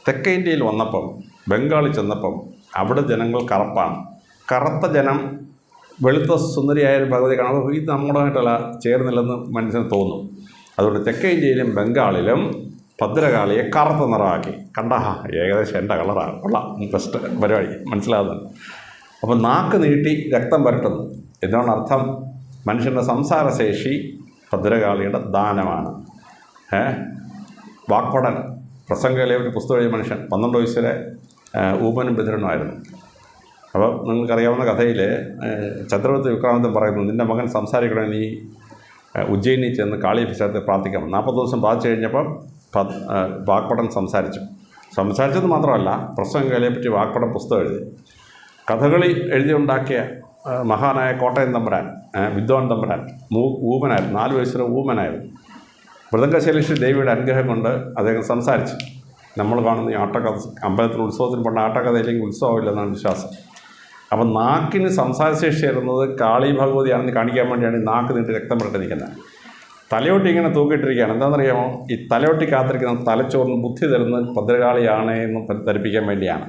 തെക്കേ ഇന്ത്യയിൽ വന്നപ്പം, ബംഗാളിൽ ചെന്നപ്പം അവിടെ ജനങ്ങൾ കറുപ്പാണ്. കറുത്ത ജനം വെളുത്ത സുന്ദരിയായ ഭഗവതി കാണുമ്പോൾ ഇത് നമ്മുടെയായിട്ടുള്ള ചേർന്നില്ലെന്ന് മനസ്സിന് തോന്നും. അതുകൊണ്ട് തെക്കേ ഇന്ത്യയിലും ബംഗാളിലും ഭദ്രകാളിയെ കറുത്ത നിറമാക്കി. ഏകദേശം എൻ്റെ കളറാണ്, കൊള്ളാം, ബെസ്റ്റ് പരിപാടി, മനസ്സിലാകുന്നുണ്ട്. അപ്പോൾ നാക്ക് നീട്ടി രക്തം പുരട്ടുന്നു. എന്താണ് അർത്ഥം? മനുഷ്യൻ്റെ സംസാരശേഷി ഭദ്രകാളിയുടെ ദാനമാണ്. വാക്പടൻ പ്രസംഗയിലെ ഒരു പുസ്തകം എഴുതിയ മനുഷ്യൻ 12 വയസ്സിലെ ഊമനും ബധിരനുമായിരുന്നു. അപ്പോൾ നിങ്ങൾക്കറിയാവുന്ന കഥയിൽ ചന്ദ്രവർത്തി വിക്രമാദിത്യൻ പറയുന്നു, നിൻ്റെ മകൻ സംസാരിക്കണമെങ്കിൽ നീ ഉജ്ജയിനി ചെന്ന് കാളി ക്ഷേത്രത്തിൽ പ്രാർത്ഥിക്കണം. 40 ദിവസം പ്രാർത്ഥിച്ചു കഴിഞ്ഞപ്പം വാക്പടൻ സംസാരിച്ചത് മാത്രമല്ല, പ്രസംഗകലയെ പറ്റി വാക്പടൻ പുസ്തകം എഴുതി. കഥകളി എഴുതിയുണ്ടാക്കിയ മഹാനായ കോട്ടയം തമ്പുരാൻ, വിദ്വാൻ തമ്പുരാൻ ഊമനായിരുന്നു, 4 വയസ്സിലെ ഊമനായിരുന്നു. മൃദംഗശൈലി ദേവിയുടെ അനുഗ്രഹം കൊണ്ട് അദ്ദേഹം സംസാരിച്ചു. നമ്മൾ കാണുന്ന ഈ ആട്ടക്കഥ, അമ്പലത്തിൽ ഉത്സവത്തിന് പണ്ട് ആട്ടക്കഥ ഇല്ലെങ്കിൽ ഉത്സവമില്ലെന്നാണ് വിശ്വാസം. അപ്പം നാക്കിന് സംസാരശേഷി വരുന്നത് കാളി ഭഗവതിയാണെന്ന് കാണിക്കാൻ വേണ്ടിയാണ് ഈ നാക്ക് നീട്ടി രക്തം പുരട്ടി നിൽക്കുന്നത്. തലയോട്ടി ഇങ്ങനെ തൂക്കിയിട്ടിരിക്കുകയാണ്. എന്താണെന്നറിയാമോ? ഈ തലയോട്ടി കാത്തിരിക്കുന്ന തലച്ചോറിന് ബുദ്ധി തരുന്നത് ഭദ്രകാളിയാണ് എന്ന് ധരിപ്പിക്കാൻ വേണ്ടിയാണ്.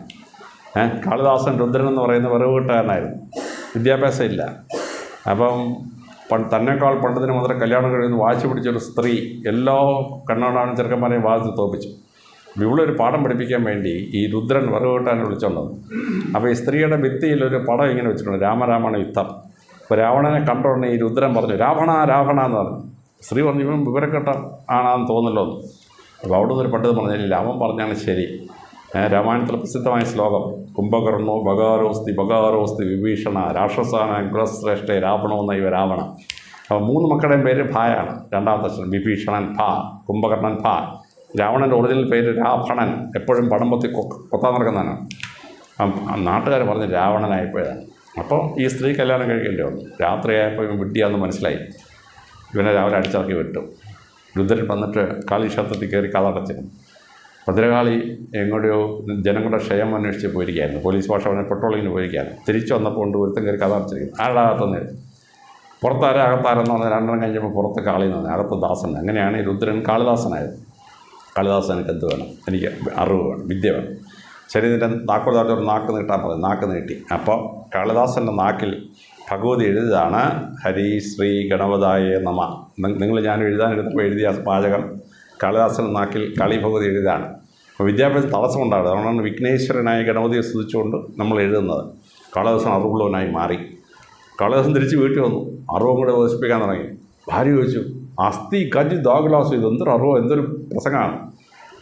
കാളിദാസൻ രുദ്രൻ എന്ന് പറയുന്ന വിറവുകെട്ടുകാരനായിരുന്നു, വിദ്യാഭ്യാസം ഇല്ല. അപ്പം തന്നെക്കാൾ പണ്ടതിന് മാത്രം കല്യാണം കഴിയുന്ന വാശി പിടിച്ചൊരു സ്ത്രീ എല്ലാ കണ്ണാടാനും ചെറുക്കന്മാരെയും വാദിച്ച് തോപ്പിച്ചു. ഇവിടെ ഒരു പാഠം പഠിപ്പിക്കാൻ വേണ്ടി ഈ രുദ്രൻ വിറവുകെട്ടാനെ വിളിച്ചുകൊണ്ടത്. അപ്പോൾ ഈ സ്ത്രീയുടെ ഭിത്തിയിലൊരു പടം ഇങ്ങനെ വെച്ചിട്ടുണ്ട്, രാമരാവണ യുദ്ധം. അപ്പോൾ രാവണനെ കണ്ടോടനെ ഈ രുദ്രൻ പറഞ്ഞു രാവണ എന്ന് പറഞ്ഞു. സ്ത്രീ പറഞ്ഞു ഇവൻ വിവരക്കെട്ട ആണെന്ന് തോന്നല്ലോ എന്ന്. അപ്പോൾ അവിടെ നിന്നൊരു പണ്ഡിതൻ പറഞ്ഞില്ല, അവൻ പറഞ്ഞാണ് ശരി. രാമായണത്തിലെ പ്രസിദ്ധമായ ശ്ലോകം കുംഭകർണോ ബകാരോസ്തി വിഭീഷണ രാക്ഷസാന ഗ്രശ്രേഷ്ഠ രാവണോ നൈവ രാവണ. അപ്പോൾ 3 മക്കളുടെയും പേര് ഭായാണ്. രണ്ടാമത്തെ അക്ഷരം വിഭീഷണൻ ഭ, കുംഭകർണൻ ഭ. രാവണൻ്റെ ഒറിജിനൽ പേര് രാവണൻ, എപ്പോഴും പടം പൊത്തി കൊത്താൻ നടക്കുന്നതാണ്. നാട്ടുകാർ പറഞ്ഞ് രാവണനായപ്പോഴാണ്. അപ്പോൾ ഈ സ്ത്രീ കല്യാണം കഴിക്കേണ്ടി വന്നു. രാത്രിയായപ്പോൾ ഇവൻ വിഡ്ഢിയാന്ന് മനസ്സിലായി. ഇവനെ രാവിലെ അടിച്ചിറക്കി വിട്ടു. രുദ്രൻ വന്നിട്ട് കാളി ക്ഷേത്രത്തിൽ കയറി കഥടച്ചിരുന്നു. ഭദ്രകാളി എങ്ങോട്ടോ ജനങ്ങളുടെ ക്ഷയം അന്വേഷിച്ച് പോയിരിക്കുകയായിരുന്നു. പോലീസ് ഭാഷ അവനെ പെട്രോളിങ്ങിന് പോയിരിക്കുകയായിരുന്നു. തിരിച്ചു വന്നപ്പോൾ കൊണ്ട് ഒരുത്തം കയറി കഥ അടച്ചിരിക്കുന്നു. ആരുടെ അകത്തുനിന്ന് പുറത്താരെ അകത്താരെന്ന് പറഞ്ഞാൽ 2 കഴിഞ്ഞപ്പോൾ പുറത്ത് കാളി എന്ന് പറഞ്ഞാൽ അകത്ത് ദാസൻ. അങ്ങനെയാണ് ഈ രുദ്രൻ കാളിദാസനായത്. കാളിദാസൻ എനിക്ക് എന്ത് വേണം? എനിക്ക് അറിവ് വേണം, വിദ്യ വേണം. ശരി, ഇതിൻ്റെ നാക്കൊരു നാക്ക് നീട്ടാൻ പറയും. നാക്ക് നീട്ടി. അപ്പോൾ കാളിദാസൻ്റെ നാക്കിൽ ഭഗവതി എഴുതിയതാണ് ഹരി ശ്രീ ഗണപതായ നമ. നിങ്ങൾ ഞാൻ എഴുതാനെടുത്തപ്പോൾ എഴുതിയ പാചകം കാളിദാസൻ്റെ നാക്കിൽ കാളി ഭഗവതി എഴുതിയതാണ്. അപ്പോൾ വിദ്യാഭ്യാസം തടസ്സമുണ്ടാകും. അതുകൊണ്ടാണ് വിഘ്നേശ്വരനായ ഗണപതിയെ സ്തുതിച്ചുകൊണ്ട് നമ്മൾ എഴുതുന്നത്. കാളിദാസൻ അറിവുള്ളവനായി മാറി. കാളിദാസൻ തിരിച്ച് വീട്ടിൽ വന്നു. അറിവും കൂടെ ഉപദേശിപ്പിക്കാൻ തുടങ്ങി. ഭാര്യ ചോദിച്ചു, അസ്ഥി കജ് ദാഗ്ലാസ്, ഇതെന്തൊരു അറിവോ, എന്തൊരു പ്രസംഗമാണ്.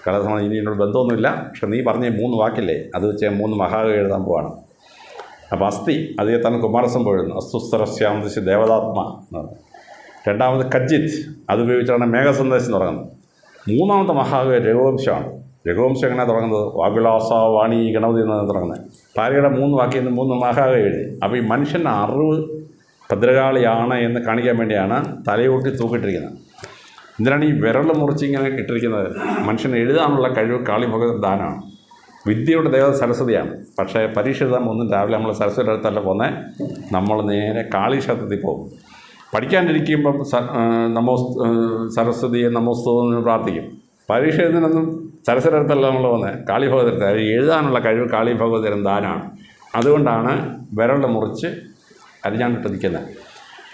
കാളിദാസൻ ഇനി എന്നോട് ബന്ധമൊന്നുമില്ല, പക്ഷെ നീ പറഞ്ഞ 3 വാക്കില്ലേ അത് വെച്ച് 3 മഹാകവി എഴുതാൻ പോവാണ്. അപ്പോൾ അസ്ഥി അതേ തന്നെ കുമാരസംഭവം എഴുതുന്നു. അസ്തുസ്തരസ്യാന്തിശ് ദേവതാത്മ എന്ന് പറഞ്ഞു. രണ്ടാമത് കജ്ജിത്ത്, അത് ഉപയോഗിച്ചാണ് മേഘസന്ദേശം തുടങ്ങുന്നത്. 3ാമത്തെ മഹാകവി രഘുവംശമാണ്. രഘുവംശം എങ്ങനെ തുടങ്ങുന്നത്? വാവിലാസ വാണി ഗണപതി എന്നാണ് തുടങ്ങുന്നത്. ഭാര്യയുടെ 3 വാക്കിൽ നിന്ന് 3 മഹാകവി എഴുതി. അപ്പോൾ ഈ മനുഷ്യൻ്റെ അറിവ് ഭദ്രകാളിയാണ് എന്ന് കാണിക്കാൻ വേണ്ടിയാണ് തലയൂട്ടി തൂക്കിയിട്ടിരിക്കുന്നത്. എന്തിനാണ് ഈ വിരൽ മുറിച്ച് ഇങ്ങനെ ഇട്ടിരിക്കുന്നത്? മനുഷ്യന് എഴുതാനുള്ള കഴിവ് കാളി ഭഗവതി ദാനമാണ്. വിദ്യയുടെ ദേവത സരസ്വതിയാണ്. പക്ഷേ പരീക്ഷ എഴുതാൻ ഒന്നും രാവിലെ നമ്മൾ സരസ്വതിയുടെ അടുത്തല്ല പോകുന്നത്, നമ്മൾ നേരെ കാളി ക്ഷേത്രത്തിൽ പോകും. പഠിക്കാനിരിക്കുമ്പം നമോ സരസ്വതിയെ നമോസ്തുതെന്ന് പ്രാർത്ഥിക്കും. പരീക്ഷ എഴുതുന്നതിനൊന്നും സരസ്വതി അടുത്തല്ല നമ്മൾ പോകുന്നത്, കാളി ഭഗവതി. എഴുതാനുള്ള കഴിവ് കാളി ഭഗവതി തരുന്ന ദാനമാണ്. അതുകൊണ്ടാണ് വിരൽ മുറിച്ച് അരിഞ്ഞാണ്ടിട്ട് നിൽക്കുന്നത്.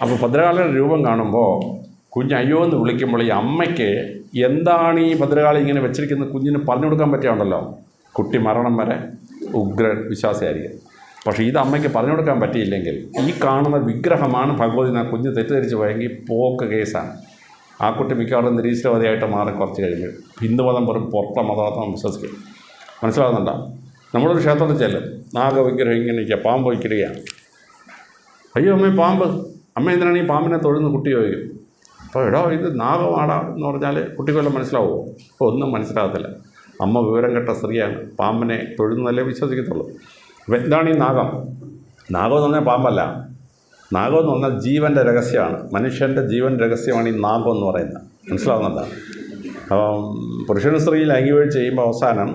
അപ്പോൾ ഭദ്രകാളിയുടെ രൂപം കാണുമ്പോൾ കുഞ്ഞ് അയ്യോ എന്ന് വിളിക്കുമ്പോൾ ഈ അമ്മയ്ക്ക് എന്താണ് ഈ ഭദ്രകാളി ഇങ്ങനെ വെച്ചിരിക്കുന്നത് കുഞ്ഞിന് പറഞ്ഞു കൊടുക്കാൻ പറ്റിയുണ്ടല്ലോ. കുട്ടി മരണം വരെ ഉഗ്ര വിശ്വാസിയായിരിക്കും. പക്ഷേ ഇത് അമ്മയ്ക്ക് പറഞ്ഞു കൊടുക്കാൻ പറ്റിയില്ലെങ്കിൽ ഈ കാണുന്ന വിഗ്രഹമാണ് ഭഗവതി എന്ന കുഞ്ഞ് തെറ്റിദ്ധരിച്ച് പോയെങ്കിൽ പോക്ക് കേസാണ്. ആ കുട്ടി മിക്കവാറും നിരീശ്വരവാദിയായിട്ട് മാറി കുറച്ച് കഴിഞ്ഞ് ഹിന്ദുമതം വെറും പുറത്തെ മതം വിശ്വസിക്കും. മനസ്സിലാകുന്നുണ്ടോ? നമ്മളൊരു ക്ഷേത്രത്തിൽ ചെല്ലും, നാഗവിഗ്രഹം ഇങ്ങനെ ഇരിക്കുക, പാമ്പ് വയ്ക്കുകയാണ്. അയ്യോ അമ്മ പാമ്പ്, അമ്മ എന്തിനാണ് ഈ പാമ്പിനെ തൊഴുന്ന കുട്ടി ചോദിക്കും. അപ്പോൾ എടോ ഇത് നാഗമാടാ എന്ന് പറഞ്ഞാൽ കുട്ടിക്കൊല്ലം മനസ്സിലാവുമോ? ഒന്നും മനസ്സിലാകത്തില്ല. അമ്മ വിവരം കെട്ട സ്ത്രീയാണ്, പാമ്പിനെ തൊഴുന്നതല്ലേ വിശ്വസിക്കത്തുള്ളൂ. അപ്പോൾ എന്താണ് ഈ നാഗം? നാഗം എന്ന് പറഞ്ഞാൽ പാമ്പല്ല. നാഗം എന്ന് പറഞ്ഞാൽ ജീവൻ്റെ രഹസ്യമാണ്. മനുഷ്യൻ്റെ ജീവൻ രഹസ്യമാണ് ഈ നാഗം എന്ന് പറയുന്നത്. മനസ്സിലാവുന്നുണ്ടോ? അപ്പം പുരുഷനും സ്ത്രീ ലൈംഗിക ചെയ്യുമ്പോൾ അവസാനം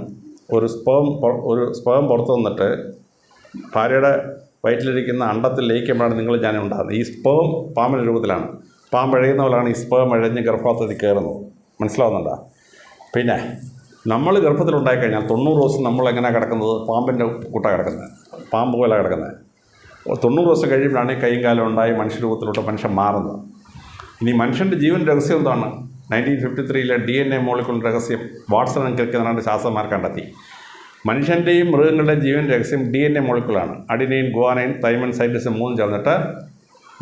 ഒരു സ്പേം പുറത്തു വന്നിട്ട് ഭാര്യയുടെ വയറ്റിലിരിക്കുന്ന അണ്ടത്തിൽ ലയിക്കുമ്പോഴാണ് നിങ്ങൾ ഞാൻ ഉണ്ടാകുന്നത്. ഈ സ്പേം പാമ്പിൻ്റെ രൂപത്തിലാണ്. പാമ്പ് എഴയുന്ന പോലെയാണ് ഈ സ്പേം എഴഞ്ഞ് ഗർഭപാത്രത്തിൽ കയറുന്നത്. മനസ്സിലാവുന്നുണ്ടോ? പിന്നെ നമ്മൾ ഗർഭത്തിലുണ്ടായിക്കഴിഞ്ഞാൽ 90 ദിവസം നമ്മളെങ്ങനെയാണ് കിടക്കുന്നത്? പാമ്പിൻ്റെ കൂട്ടാണ് കിടക്കുന്നത്, പാമ്പ് പോലെ കിടക്കുന്നത്. 90 ദിവസം കഴിയുമ്പോഴാണ് ഈ കൈയും കാലം ഉണ്ടായി മനുഷ്യരൂപത്തിലോട്ട് മനുഷ്യൻ മാറുന്നത്. ഇനി മനുഷ്യൻ്റെ ജീവൻ രഹസ്യം എന്താണ്? 1953 DNA മോളിക്കുൾ രഹസ്യം വാട്സൺ ആൻഡ് ക്രിക്ക് എന്ന ശാസ്ത്രജ്ഞന്മാർ കണ്ടെത്തി. മനുഷ്യൻ്റെയും മൃഗങ്ങളുടെയും ജീവൻ രഹസ്യം DNA മോളിക്കുളാണ്. അഡിനൈൻ, ഗുവാനൈൻ, തൈമൻ, സൈറ്റോസിൻ 3 ചേർന്നിട്ട്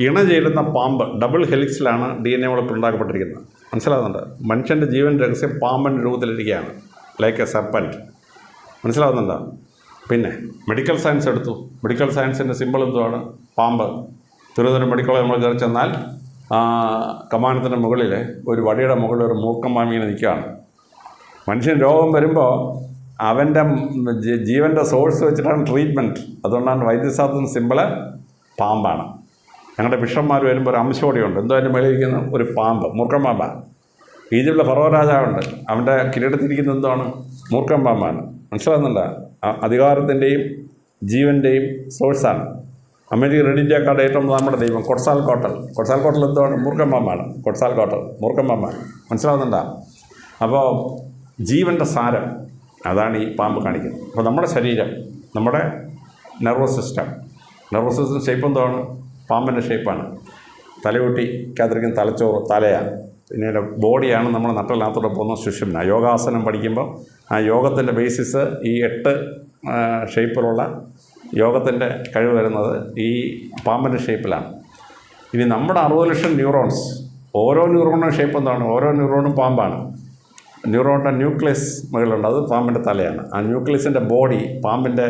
ഇണ ചേരുന്ന പാമ്പ് ഡബിൾ ഹെലിക്സിലാണ് DNA മോളിക്കുൾ ഉണ്ടാക്കപ്പെട്ടിരിക്കുന്നത്. മനസ്സിലാകുന്നുണ്ട്? മനുഷ്യൻ്റെ ജീവൻ രഹസ്യം പാമ്പിൻ്റെ രൂപത്തിലിരിക്കുകയാണ്, ലൈക്ക് എ സർപ്പൻറ്റ്. മനസ്സിലാകുന്നുണ്ടോ? പിന്നെ മെഡിക്കൽ സയൻസ് എടുത്തു. മെഡിക്കൽ സയൻസിൻ്റെ സിമ്പിൾ എന്തുവാണ്? പാമ്പ്. തിരുവനന്തപുരം മെഡിക്കൽ കോളേജ് നമ്മൾ കയറി ചെന്നാൽ കമാനത്തിൻ്റെ മുകളിൽ ഒരു വടിയുടെ മുകളിൽ ഒരു മൂർഖൻ പാമ്പ് ഇങ്ങനെ നിൽക്കുകയാണ്. മനുഷ്യൻ രോഗം വരുമ്പോൾ അവൻ്റെ ജീവൻ്റെ സോഴ്സ് വെച്ചിട്ടാണ് ട്രീറ്റ്മെൻറ്റ്. അതുകൊണ്ടാണ് വൈദ്യശാസ്ത്രത്തിന് സിമ്പിള് പാമ്പാണ്. ഞങ്ങളുടെ ബിഷപ്പ്മാർ വരുമ്പോൾ ഒരു അംശോടിയുണ്ട്, എന്തോ അതിൻ്റെ മേളിരിക്കുന്ന ഒരു പാമ്പ്, മൂർഖൻ പാമ്പാണ്. ഈജിപ്തിലെ ഫറോ രാജാവുണ്ട്, അവൻ്റെ കിരീടത്തിരിക്കുന്ന എന്താണ്? മൂർഖൻ പാമ്പാണ്. മനസ്സിലാകുന്നുണ്ടോ? അധികാരത്തിൻ്റെയും ജീവൻ്റെയും സോഴ്സാണ്. അമേരിക്ക റെഡ് ഇന്ത്യ കാർഡ് ഏറ്റവും നമ്മുടെ ദൈവം കൊട്സാൽ കോട്ടൽ. കൊട്സാൽ കോട്ടൽ എന്താണ്? മൂർഖൻ പാമ്പാണ്. കൊട്സാൽ കോട്ടൽ മൂർഖൻ പാമ്പാണ്. മനസ്സിലാകുന്നുണ്ടോ? അപ്പോൾ ജീവൻ്റെ സാരം അതാണ് ഈ പാമ്പ് കാണിക്കുന്നത്. അപ്പോൾ നമ്മുടെ ശരീരം, നമ്മുടെ നെർവസ് സിസ്റ്റം ഷേപ്പ് എന്താണ്? പാമ്പിൻ്റെ ഷേപ്പാണ്. തലയൂട്ടിക്കകത്തിരിക്കുന്ന തലച്ചോറ് തലയാണ്. പിന്നീട് ബോഡിയാണ് നമ്മൾ നട്ടലിനകത്തോടെ പോകുന്ന സുഷുമ്ന. യോഗാസനം പഠിക്കുമ്പോൾ ആ യോഗത്തിൻ്റെ ബേസിസ് ഈ 8 ഷേപ്പിലുള്ള യോഗത്തിൻ്റെ കഴിവ് വരുന്നത് ഈ പാമ്പിൻ്റെ ഷേപ്പിലാണ്. ഇനി നമ്മുടെ 60 ലക്ഷം ന്യൂറോൺസ്, ഓരോ ന്യൂറോണിൻ്റെ ഷേപ്പ് എന്താണ്? ഓരോ ന്യൂറോണും പാമ്പാണ്. ന്യൂറോണിൻ്റെ ന്യൂക്ലിയസ് മുകളിലുണ്ട്, അത് പാമ്പിൻ്റെ തലയാണ്. ആ ന്യൂക്ലിയസിൻ്റെ ബോഡി പാമ്പിൻ്റെ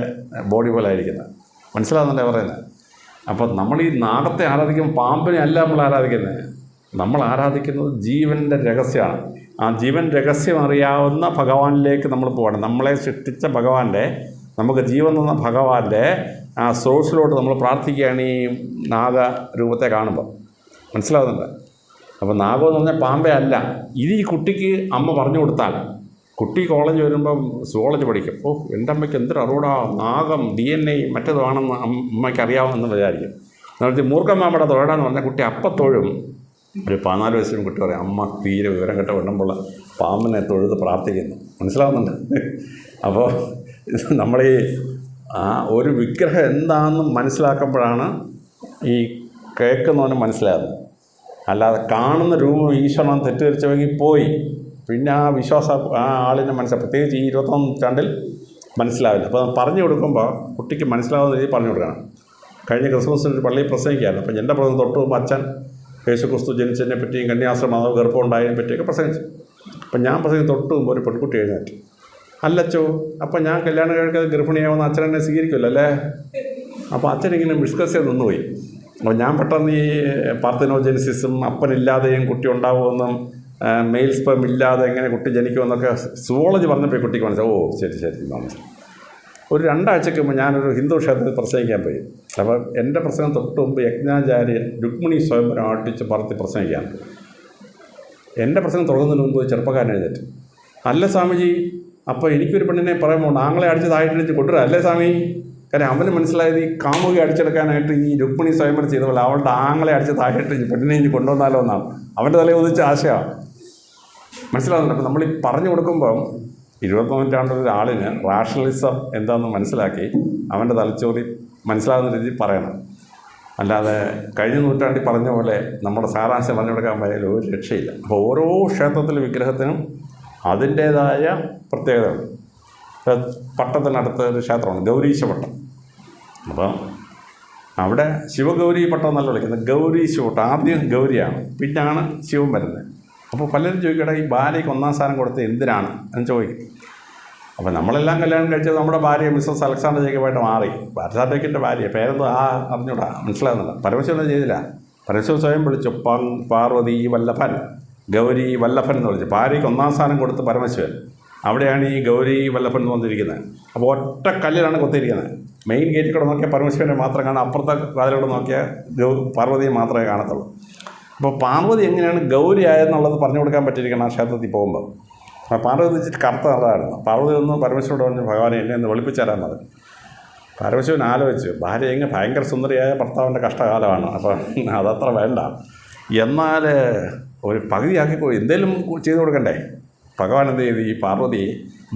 ബോഡി പോലെ ആയിരിക്കുന്നത്. മനസ്സിലാകുന്നല്ലേ പറയുന്നത്? അപ്പോൾ നമ്മൾ ഈ നാഗത്തെ ആരാധിക്കുമ്പോൾ പാമ്പിനെ അല്ല നമ്മൾ ആരാധിക്കുന്നത്. നമ്മൾ ആരാധിക്കുന്നത് ജീവൻ്റെ രഹസ്യമാണ്. ആ ജീവൻ രഹസ്യം അറിയാവുന്ന ഭഗവാനിലേക്ക് നമ്മൾ പോകണം. നമ്മളെ സൃഷ്ടിച്ച ഭഗവാന്റെ, നമുക്ക് ജീവൻ തന്ന ഭഗവാന്റെ ആ സോഴ്സിലോട്ട് നമ്മൾ പ്രാർത്ഥിക്കുകയാണ് ഈ നാഗരൂപത്തെ കാണുമ്പോൾ. മനസ്സിലാകുന്നുണ്ട്? അപ്പോൾ നാഗം എന്ന് പറഞ്ഞാൽ പാമ്പേ അല്ല. ഇത് ഈ കുട്ടിക്ക് അമ്മ പറഞ്ഞു കൊടുത്താൽ, കുട്ടി കോളേജ് വരുമ്പം സുവോളജി പഠിക്കും. എൻ്റെ അമ്മയ്ക്ക് എന്തൊരു അറിവൂടാ, നാഗം DNA മറ്റേതാണെന്ന് അമ്മയ്ക്ക് അറിയാമെന്ന് വിചാരിക്കും. എന്നിട്ട് മൂർഖൻ പാമ്പയുടെ തൊഴാന്ന് പറഞ്ഞാൽ കുട്ടി അപ്പം തൊഴും. ഒരു 14 വയസ്സിലും കുട്ടി പറയും, അമ്മ തീരെ വിവരം കെട്ട വെണ്ണുമ്പോൾ പാമ്പിനെ തൊഴുത് പ്രാർത്ഥിക്കുന്നു. മനസ്സിലാവുന്നുണ്ട്? അപ്പോൾ നമ്മൾ ഈ ഒരു വിഗ്രഹം എന്താണെന്ന് മനസ്സിലാക്കുമ്പോഴാണ് ഈ കേൾക്കുന്നവന് മനസ്സിലാകുന്നത്. അല്ലാതെ കാണുന്ന രൂപം ഈശ്വരൻ തെറ്റിദ്ധരിച്ചെങ്കിൽ പോയി പിന്നെ ആ വിശ്വാസം ആ ആളിനെ പ്രത്യേകിച്ച് ഈ 21ാം നൂറ്റാണ്ടിൽ മനസ്സിലാവില്ല. അപ്പോൾ പറഞ്ഞു കൊടുക്കുമ്പോൾ കുട്ടിക്ക് മനസ്സിലാവുന്ന രീതിയിൽ പറഞ്ഞു കൊടുക്കണം. കഴിഞ്ഞ ക്രിസ്മസിന് ഒരു പള്ളിയിൽ പ്രസംഗിക്കുകയായിരുന്നു. അപ്പോൾ എൻ്റെ പ്രസംഗം തൊട്ട് മുമ്പ് അച്ഛൻ യേശുക്രിസ്തു ജനിച്ചതിനെ പറ്റിയും കന്യാസ്ത്രീ മാതാവ് ഗർഭം ഉണ്ടായതിനെ പറ്റിയൊക്കെ പ്രസംഗിച്ചു. അപ്പം ഞാൻ പ്രസംഗം തൊട്ട് മുമ്പ് ഒരു പെൺകുട്ടി എഴുന്നേറ്റ്, അല്ലച്ചോ അപ്പം ഞാൻ കല്യാണം കഴിക്കാതെ ഗർഭിണിയാവുന്ന അച്ഛനെന്നെ സ്വീകരിക്കുമല്ലോ അല്ലേ? അപ്പോൾ അച്ഛനിങ്ങനെ ഡിസ്കസ് ചെയ്ത് നിന്നുപോയി. അപ്പോൾ ഞാൻ പെട്ടെന്ന് ഈ പാർത്തനോജെനിസിസും അപ്പനില്ലാതെയും കുട്ടി ഉണ്ടാവുമെന്നും മെയിൽ സ്പെം ഇല്ലാതെ എങ്ങനെ കുട്ടി ജനിക്കുമെന്നൊക്കെ സുവോളജി പറഞ്ഞപ്പോൾ കുട്ടിക്ക് മനസ്സിലാവും. ശരി മനസ്സിലായി. ഒരു 2 ആഴ്ചയ്ക്ക് മുമ്പ് ഞാനൊരു ഹിന്ദു ക്ഷേത്രത്തിൽ പ്രസംഗിക്കാൻ പോയി. അപ്പോൾ എൻ്റെ പ്രസംഗം തൊട്ട് മുമ്പ് യജ്ഞാചാര്യൻ രുക്മിണി സ്വയംവരം ആട്ടിച്ച് പറത്തി പ്രസംഗിക്കുകയാണ്. എൻ്റെ പ്രസംഗം തുടങ്ങുന്നതിന് മുമ്പ് ചെറുപ്പക്കാരൻ എഴുന്നേറ്റ്, അല്ല സ്വാമിജി അപ്പോൾ എനിക്കൊരു പെണ്ണിനെ പറയുമ്പോൾ ആങ്ങളെ അടിച്ച് താഴെ കൊണ്ടുവരാം അല്ലേ സ്വാമി? കാര്യം അവന് മനസ്സിലായത് ഈ കാമുക അടിച്ചെടുക്കാനായിട്ട് ഈ രുക്മിണി സ്വയംവരം ചെയ്ത പോലെ അവളുടെ ആങ്ങളെ അടിച്ച് താഴെ പെണ്ണിനെ ഇനി കൊണ്ടുവന്നാലോ എന്നാണ് അവൻ്റെ തലയിൽ ഉദിച്ച ആശയമാണ്. മനസ്സിലാവുന്നുണ്ട്. അപ്പോൾ നമ്മൾ ഈ പറഞ്ഞു കൊടുക്കുമ്പം 20ാം നൂറ്റാണ്ടിൽ ഒരാളിന് റാഷണലിസം എന്താണെന്ന് മനസ്സിലാക്കി അവൻ്റെ തലച്ചോറി മനസ്സിലാകുന്ന രീതിയിൽ പറയണം. അല്ലാതെ കഴിഞ്ഞ നൂറ്റാണ്ടിൽ പറഞ്ഞ പോലെ നമ്മുടെ സാരാംശം പറഞ്ഞു കൊടുക്കാൻ പോയാലും ഒരു രക്ഷയില്ല. അപ്പോൾ ഓരോ ക്ഷേത്രത്തിലെ വിഗ്രഹത്തിനും അതിൻ്റേതായ പ്രത്യേകതയുണ്ട്. പട്ടത്തിനടുത്ത് ഒരു ക്ഷേത്രമാണ് ഗൗരീശ പട്ടം. അപ്പോൾ അവിടെ ശിവഗൗരി പട്ടം എന്നല്ല വിളിക്കുന്നത്, ഗൗരീശ പട്ടം. ആദ്യം ഗൗരിയാണ്, പിന്നാണ് ശിവൻ വരുന്നത്. അപ്പോൾ പലരും ചോദിക്കട്ടെ ഈ ഭാര്യയ്ക്ക് 1ാം സ്ഥാനം കൊടുത്ത് എന്തിനാണ് എന്ന് ചോദിക്കും. അപ്പോൾ നമ്മളെല്ലാം കല്യാണം കഴിച്ചത് നമ്മുടെ ഭാര്യ മിസ്സസ് അലക്സാണ്ടർ ജേക്കബായിട്ട് മാറി. ഭാരതാറ്റേക്കിൻ്റെ ഭാര്യ പേരെന്തോ അറിഞ്ഞൂടാ, മനസ്സിലാകുന്നില്ല. പരമശിവൻ ചെയ്തില്ല. പരമശിവൻ സ്വയം വിളിച്ചു പാർവതി വല്ലഭൻ, ഗൗരി വല്ലഭൻ എന്ന് വിളിച്ചു. ഭാര്യയ്ക്ക് 1ാം സ്ഥാനം കൊടുത്ത് പരമശിവൻ. അവിടെയാണ് ഈ ഗൗരി വല്ലഭൻ എന്ന് വന്നിരിക്കുന്നത്. അപ്പോൾ ഒറ്റ കല്ലിലാണ് കൊത്തിയിരിക്കുന്നത്. മെയിൻ ഗേറ്റിൽ കൂടെ നോക്കിയാൽ പരമശിവനെ മാത്രം കാണാം, അപ്പുറത്തെ വാതിലൂടെ നോക്കിയാൽ പാർവതിയെ മാത്രമേ കാണത്തുള്ളൂ. അപ്പോൾ പാർവതി എങ്ങനെയാണ് ഗൗരി ആയെന്നുള്ളത് പറഞ്ഞു കൊടുക്കാൻ പറ്റിയിരിക്കണം ആ ക്ഷേത്രത്തിൽ പോകുമ്പോൾ. അപ്പോൾ പാർവതി വെച്ചിട്ട് കറുത്ത നിറമായിരുന്നു. പാർവതി ഒന്ന് പരമശിവനോട് പറഞ്ഞു, ഭഗവാനെ എന്നെ ഒന്ന് വെളുപ്പിച്ചാരാൻ മതി. പരമശിവൻ ആലോചിച്ചു, ഭാര്യ എങ്ങനെ ഭയങ്കര സുന്ദരിയായ ഭർത്താവിൻ്റെ കഷ്ടകാലമാണ്, അപ്പോൾ അതത്ര വേണ്ട, എന്നാൽ ഒരു പകുതിയാക്കി എന്തെങ്കിലും ചെയ്തു കൊടുക്കണ്ടേ. ഭഗവാൻ എന്ത് ചെയ്തു, ഈ പാർവതിയെ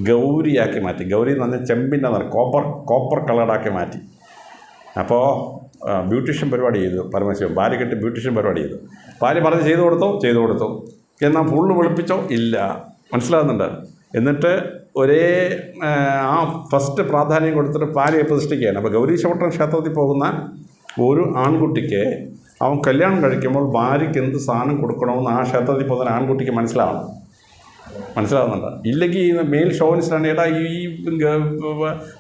ഗൗരിയാക്കി മാറ്റി. ഗൗരി എന്ന് പറഞ്ഞാൽ ചെമ്പിൻ്റെ നിറം, കോപ്പർ കളറാക്കി മാറ്റി. അപ്പോൾ ബ്യൂട്ടീഷ്യൻ പരിപാടി ചെയ്തു പരമശിവൻ. ഭാര്യ കെട്ടി ബ്യൂട്ടീഷ്യൻ പരിപാടി ചെയ്തു. ഭാര്യ പറഞ്ഞ് ചെയ്തു കൊടുത്തു. എന്നാൽ ഫുള്ള് വെളുപ്പിച്ചോ? ഇല്ല. മനസ്സിലാകുന്നുണ്ട്. എന്നിട്ട് ഒരേ ആ ഫസ്റ്റ് പ്രാധാന്യം കൊടുത്തിട്ട് ഭാര്യയെ പ്രതിഷ്ഠിക്കുകയാണ്. അപ്പോൾ ഗൗരീശപട്ടം ക്ഷേത്രത്തിൽ പോകുന്ന ഒരു ആൺകുട്ടിക്ക് അവൻ കല്യാണം കഴിക്കുമ്പോൾ ഭാര്യയ്ക്ക് എന്ത് സാധനം കൊടുക്കണമെന്ന് ആ ക്ഷേത്രത്തിൽ പോകുന്ന ആൺകുട്ടിക്ക് മനസ്സിലാവുന്നുണ്ട്. ഇല്ലെങ്കിൽ ഈ മെയിൽ ഷോവിനിസ്റ്റാണ്, ഏട്ടാ ഈ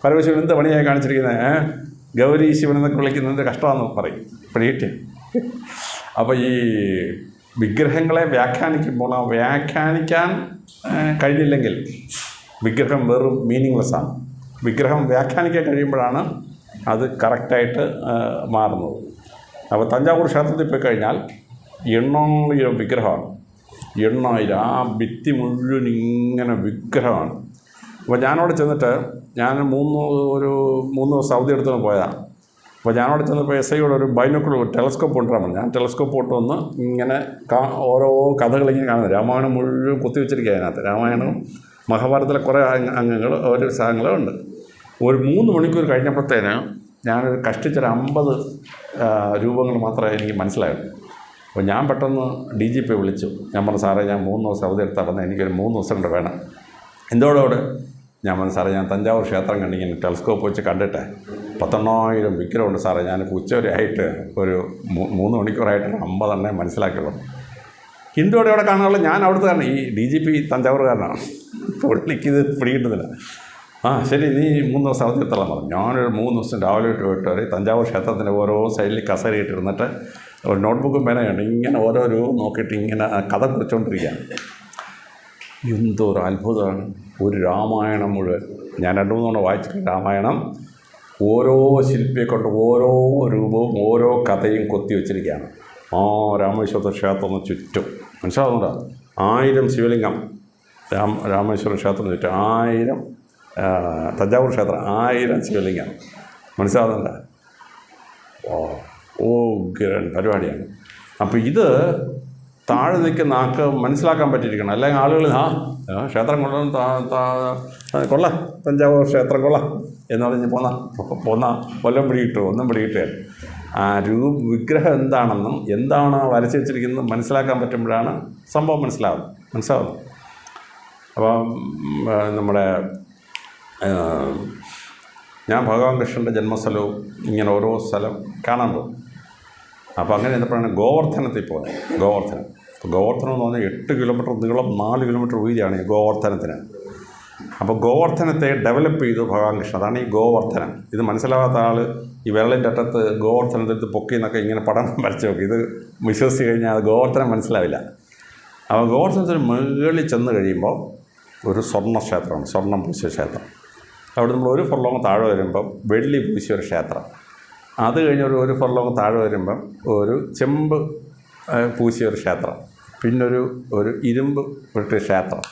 പരമശിവൻ എന്ത് പണിയായി കാണിച്ചിരിക്കുന്നത്, ഗൗരി ശിവൻ എന്നൊക്കെ വിളിക്കുന്നത് കഷ്ടമാണെന്ന് പറയും പിടിയിട്ട്. അപ്പോൾ ഈ വിഗ്രഹങ്ങളെ വ്യാഖ്യാനിക്കുമ്പോൾ ആ വ്യാഖ്യാനിക്കാൻ കഴിഞ്ഞില്ലെങ്കിൽ വിഗ്രഹം വെറും മീനിങ്ലെസ്സാണ്. വിഗ്രഹം വ്യാഖ്യാനിക്കാൻ കഴിയുമ്പോഴാണ് അത് കറക്റ്റായിട്ട് മാറുന്നത്. അപ്പോൾ തഞ്ചാവൂർ ക്ഷേത്രത്തിൽ പോയി കഴിഞ്ഞാൽ 8,000 വിഗ്രഹമാണ്. 8,000. ആ ഭിത്തി മുഴുവൻ ഇങ്ങനെ വിഗ്രഹമാണ്. അപ്പോൾ ഞാനവിടെ ചെന്നിട്ട് ഞാൻ 3 ദിവസം അവധി എടുത്തുകൊണ്ട് പോയതാണ്. അപ്പോൾ ഞാനവിടെ ചെന്നപ്പോൾ SIയോട് ഒരു ബൈനോക്കുലർ ടെലസ്കോപ്പ് കൊണ്ടുവരാൻ പറഞ്ഞു. ഞാൻ ടെലസ്കോപ്പ് കൊണ്ടുവന്ന് ഇങ്ങനെ ഓരോ കഥകളിങ്ങനെ കാണുന്നത്. രാമായണം മുഴുവൻ കുത്തിവെച്ചിരിക്കുക അതിനകത്ത്. രാമായണവും മഹാഭാരതത്തിലെ കുറേ അംഗങ്ങൾ ഒരു സാധനങ്ങളും ഉണ്ട്. ഒരു 3 മണിക്കൂർ കഴിഞ്ഞപ്പോഴത്തേന് ഞാനൊരു കഷ്ടിച്ചൊരു 50 രൂപങ്ങൾ മാത്രമേ എനിക്ക് മനസ്സിലായുള്ളൂ. അപ്പോൾ ഞാൻ പെട്ടെന്ന് DGP വിളിച്ചു. ഞാൻ പറഞ്ഞു, സാറേ ഞാൻ 3 ദിവസം അവധി എടുത്താൽ പറഞ്ഞാൽ എനിക്കൊരു 3 ദിവസം കൊണ്ട് വേണം. എന്തോടോട്? ഞാൻ പറഞ്ഞു, സാറേ ഞാൻ തഞ്ചാവൂർ ക്ഷേത്രം കണ്ടിങ്ങനെ ടെലസ്കോപ്പ് വെച്ച് കണ്ടിട്ട് 11,000 വിഗ്രഹമുണ്ട് സാറേ. ഞാനിപ്പോൾ ഉച്ചവരെയായിട്ട് ഒരു 3 മണിക്കൂറായിട്ട് 50 എണ്ണേ മനസ്സിലാക്കിയുള്ളൂ. ഹിന്ദുവോടെ അവിടെ കാണാനുള്ള ഞാൻ അവിടുത്തെ കാരണം ഈ DGP തഞ്ചാവൂർകാരനാണ്. പുള്ളിക്കിത് പിടികിട്ടുന്നില്ല. ശരി നീ 3 ദിവസം അവധി എടുത്തോളാം പറഞ്ഞു. ഞാനൊരു 3 ദിവസം രാവിലെ പോയിട്ട് വരെ തഞ്ചാവൂർ ക്ഷേത്രത്തിൻ്റെ ഓരോ സൈഡിൽ കസേരയിട്ടിരുന്നിട്ട് ഒരു നോട്ട്ബുക്കും പേനയുണ്ട്, ഇങ്ങനെ ഓരോ രൂപം നോക്കിയിട്ട് ഇങ്ങനെ കഥ കുറിച്ചുകൊണ്ടിരിക്കുകയാണ്. എന്തോ ഒരു അത്ഭുതമാണ്. ഒരു രാമായണം മുഴുവൻ ഞാൻ 2-3 തവണ വായിച്ചിട്ടുണ്ട്. രാമായണം ഓരോ ശില്പിയെ കൊണ്ട് ഓരോ രൂപവും ഓരോ കഥയും കൊത്തി വെച്ചിരിക്കുകയാണ്. രാമേശ്വര ക്ഷേത്രം ചുറ്റും മനസ്സിലാവുന്നുണ്ടോ? 1000 ശിവലിംഗം രാമേശ്വര ക്ഷേത്രം ചുറ്റും 1000, തഞ്ചാവൂർ ക്ഷേത്രം 1000 ശിവലിംഗം. മനസ്സിലാവുന്നുണ്ടോ? ഗ്രൻ പരിപാടിയാണ്. അപ്പോൾ ഇത് താഴെ നിൽക്കുന്ന ആൾക്ക് മനസ്സിലാക്കാൻ പറ്റിയിരിക്കണം. അല്ലെങ്കിൽ ആളുകൾ ക്ഷേത്രം കൊള്ളാം, തഞ്ചാവൂർ ക്ഷേത്രം കൊള്ളാം എന്ന് പറഞ്ഞ് പോന്ന കൊല്ലം ഒന്നും പിടികിട്ടുക. ആ വിഗ്രഹം എന്താണെന്നും എന്താണ് വരച്ച് വെച്ചിരിക്കുന്നത് മനസ്സിലാക്കാൻ പറ്റുമ്പോഴാണ് സംഭവം മനസ്സിലാവുന്നത്. അപ്പം നമ്മുടെ ഞാൻ ഭഗവാൻ കൃഷ്ണൻ്റെ ജന്മസ്ഥലവും ഇങ്ങനെ ഓരോ സ്ഥലം കാണാൻ പോകും. അപ്പോൾ അങ്ങനെ എന്നപ്പോഴാണ് ഗോവർദ്ധനത്തിൽ പോകുന്നത്. ഗോവർദ്ധനം എന്ന് പറഞ്ഞാൽ 8 കിലോമീറ്റർ നീളം 4 കിലോമീറ്റർ വീതിയാണ് ഈ ഗോവർദ്ധനത്തിന്. അപ്പോൾ ഗോവർദ്ധനത്തെ ഡെവലപ്പ് ചെയ്തു ഭഗവാൻ കൃഷ്ണൻ. അതാണ് ഈ ഗോവർദ്ധനം. ഇത് മനസ്സിലാവാത്ത ആൾ ഈ വിരലിൻ്റെ അറ്റത്ത് ഗോവർദ്ധനത്തിൽ പൊക്കി എന്നൊക്കെ ഇങ്ങനെ പടം വരച്ച് നോക്കി. ഇത് വിശ്വസിച്ച് കഴിഞ്ഞാൽ അത് ഗോവർദ്ധനം മനസ്സിലാവില്ല. അപ്പോൾ ഗോവർദ്ധനത്തിന് മുകളിൽ ചെന്ന് കഴിയുമ്പോൾ ഒരു സ്വർണ്ണ ക്ഷേത്രമാണ്, സ്വർണ്ണം പൂശിയ ക്ഷേത്രം. അവിടെ നമ്മൾ 1 ഫർലോങ് താഴെ വരുമ്പം വെള്ളി പൂശിയ ഒരു ക്ഷേത്രം. അത് കഴിഞ്ഞ് ഒരു ഫർലോങ് താഴെ വരുമ്പം ഒരു ചെമ്പ് പൂശിയ ഒരു ക്ഷേത്രം. പിന്നൊരു ഇരുമ്പ് വെട്ടിയ ക്ഷേത്രം.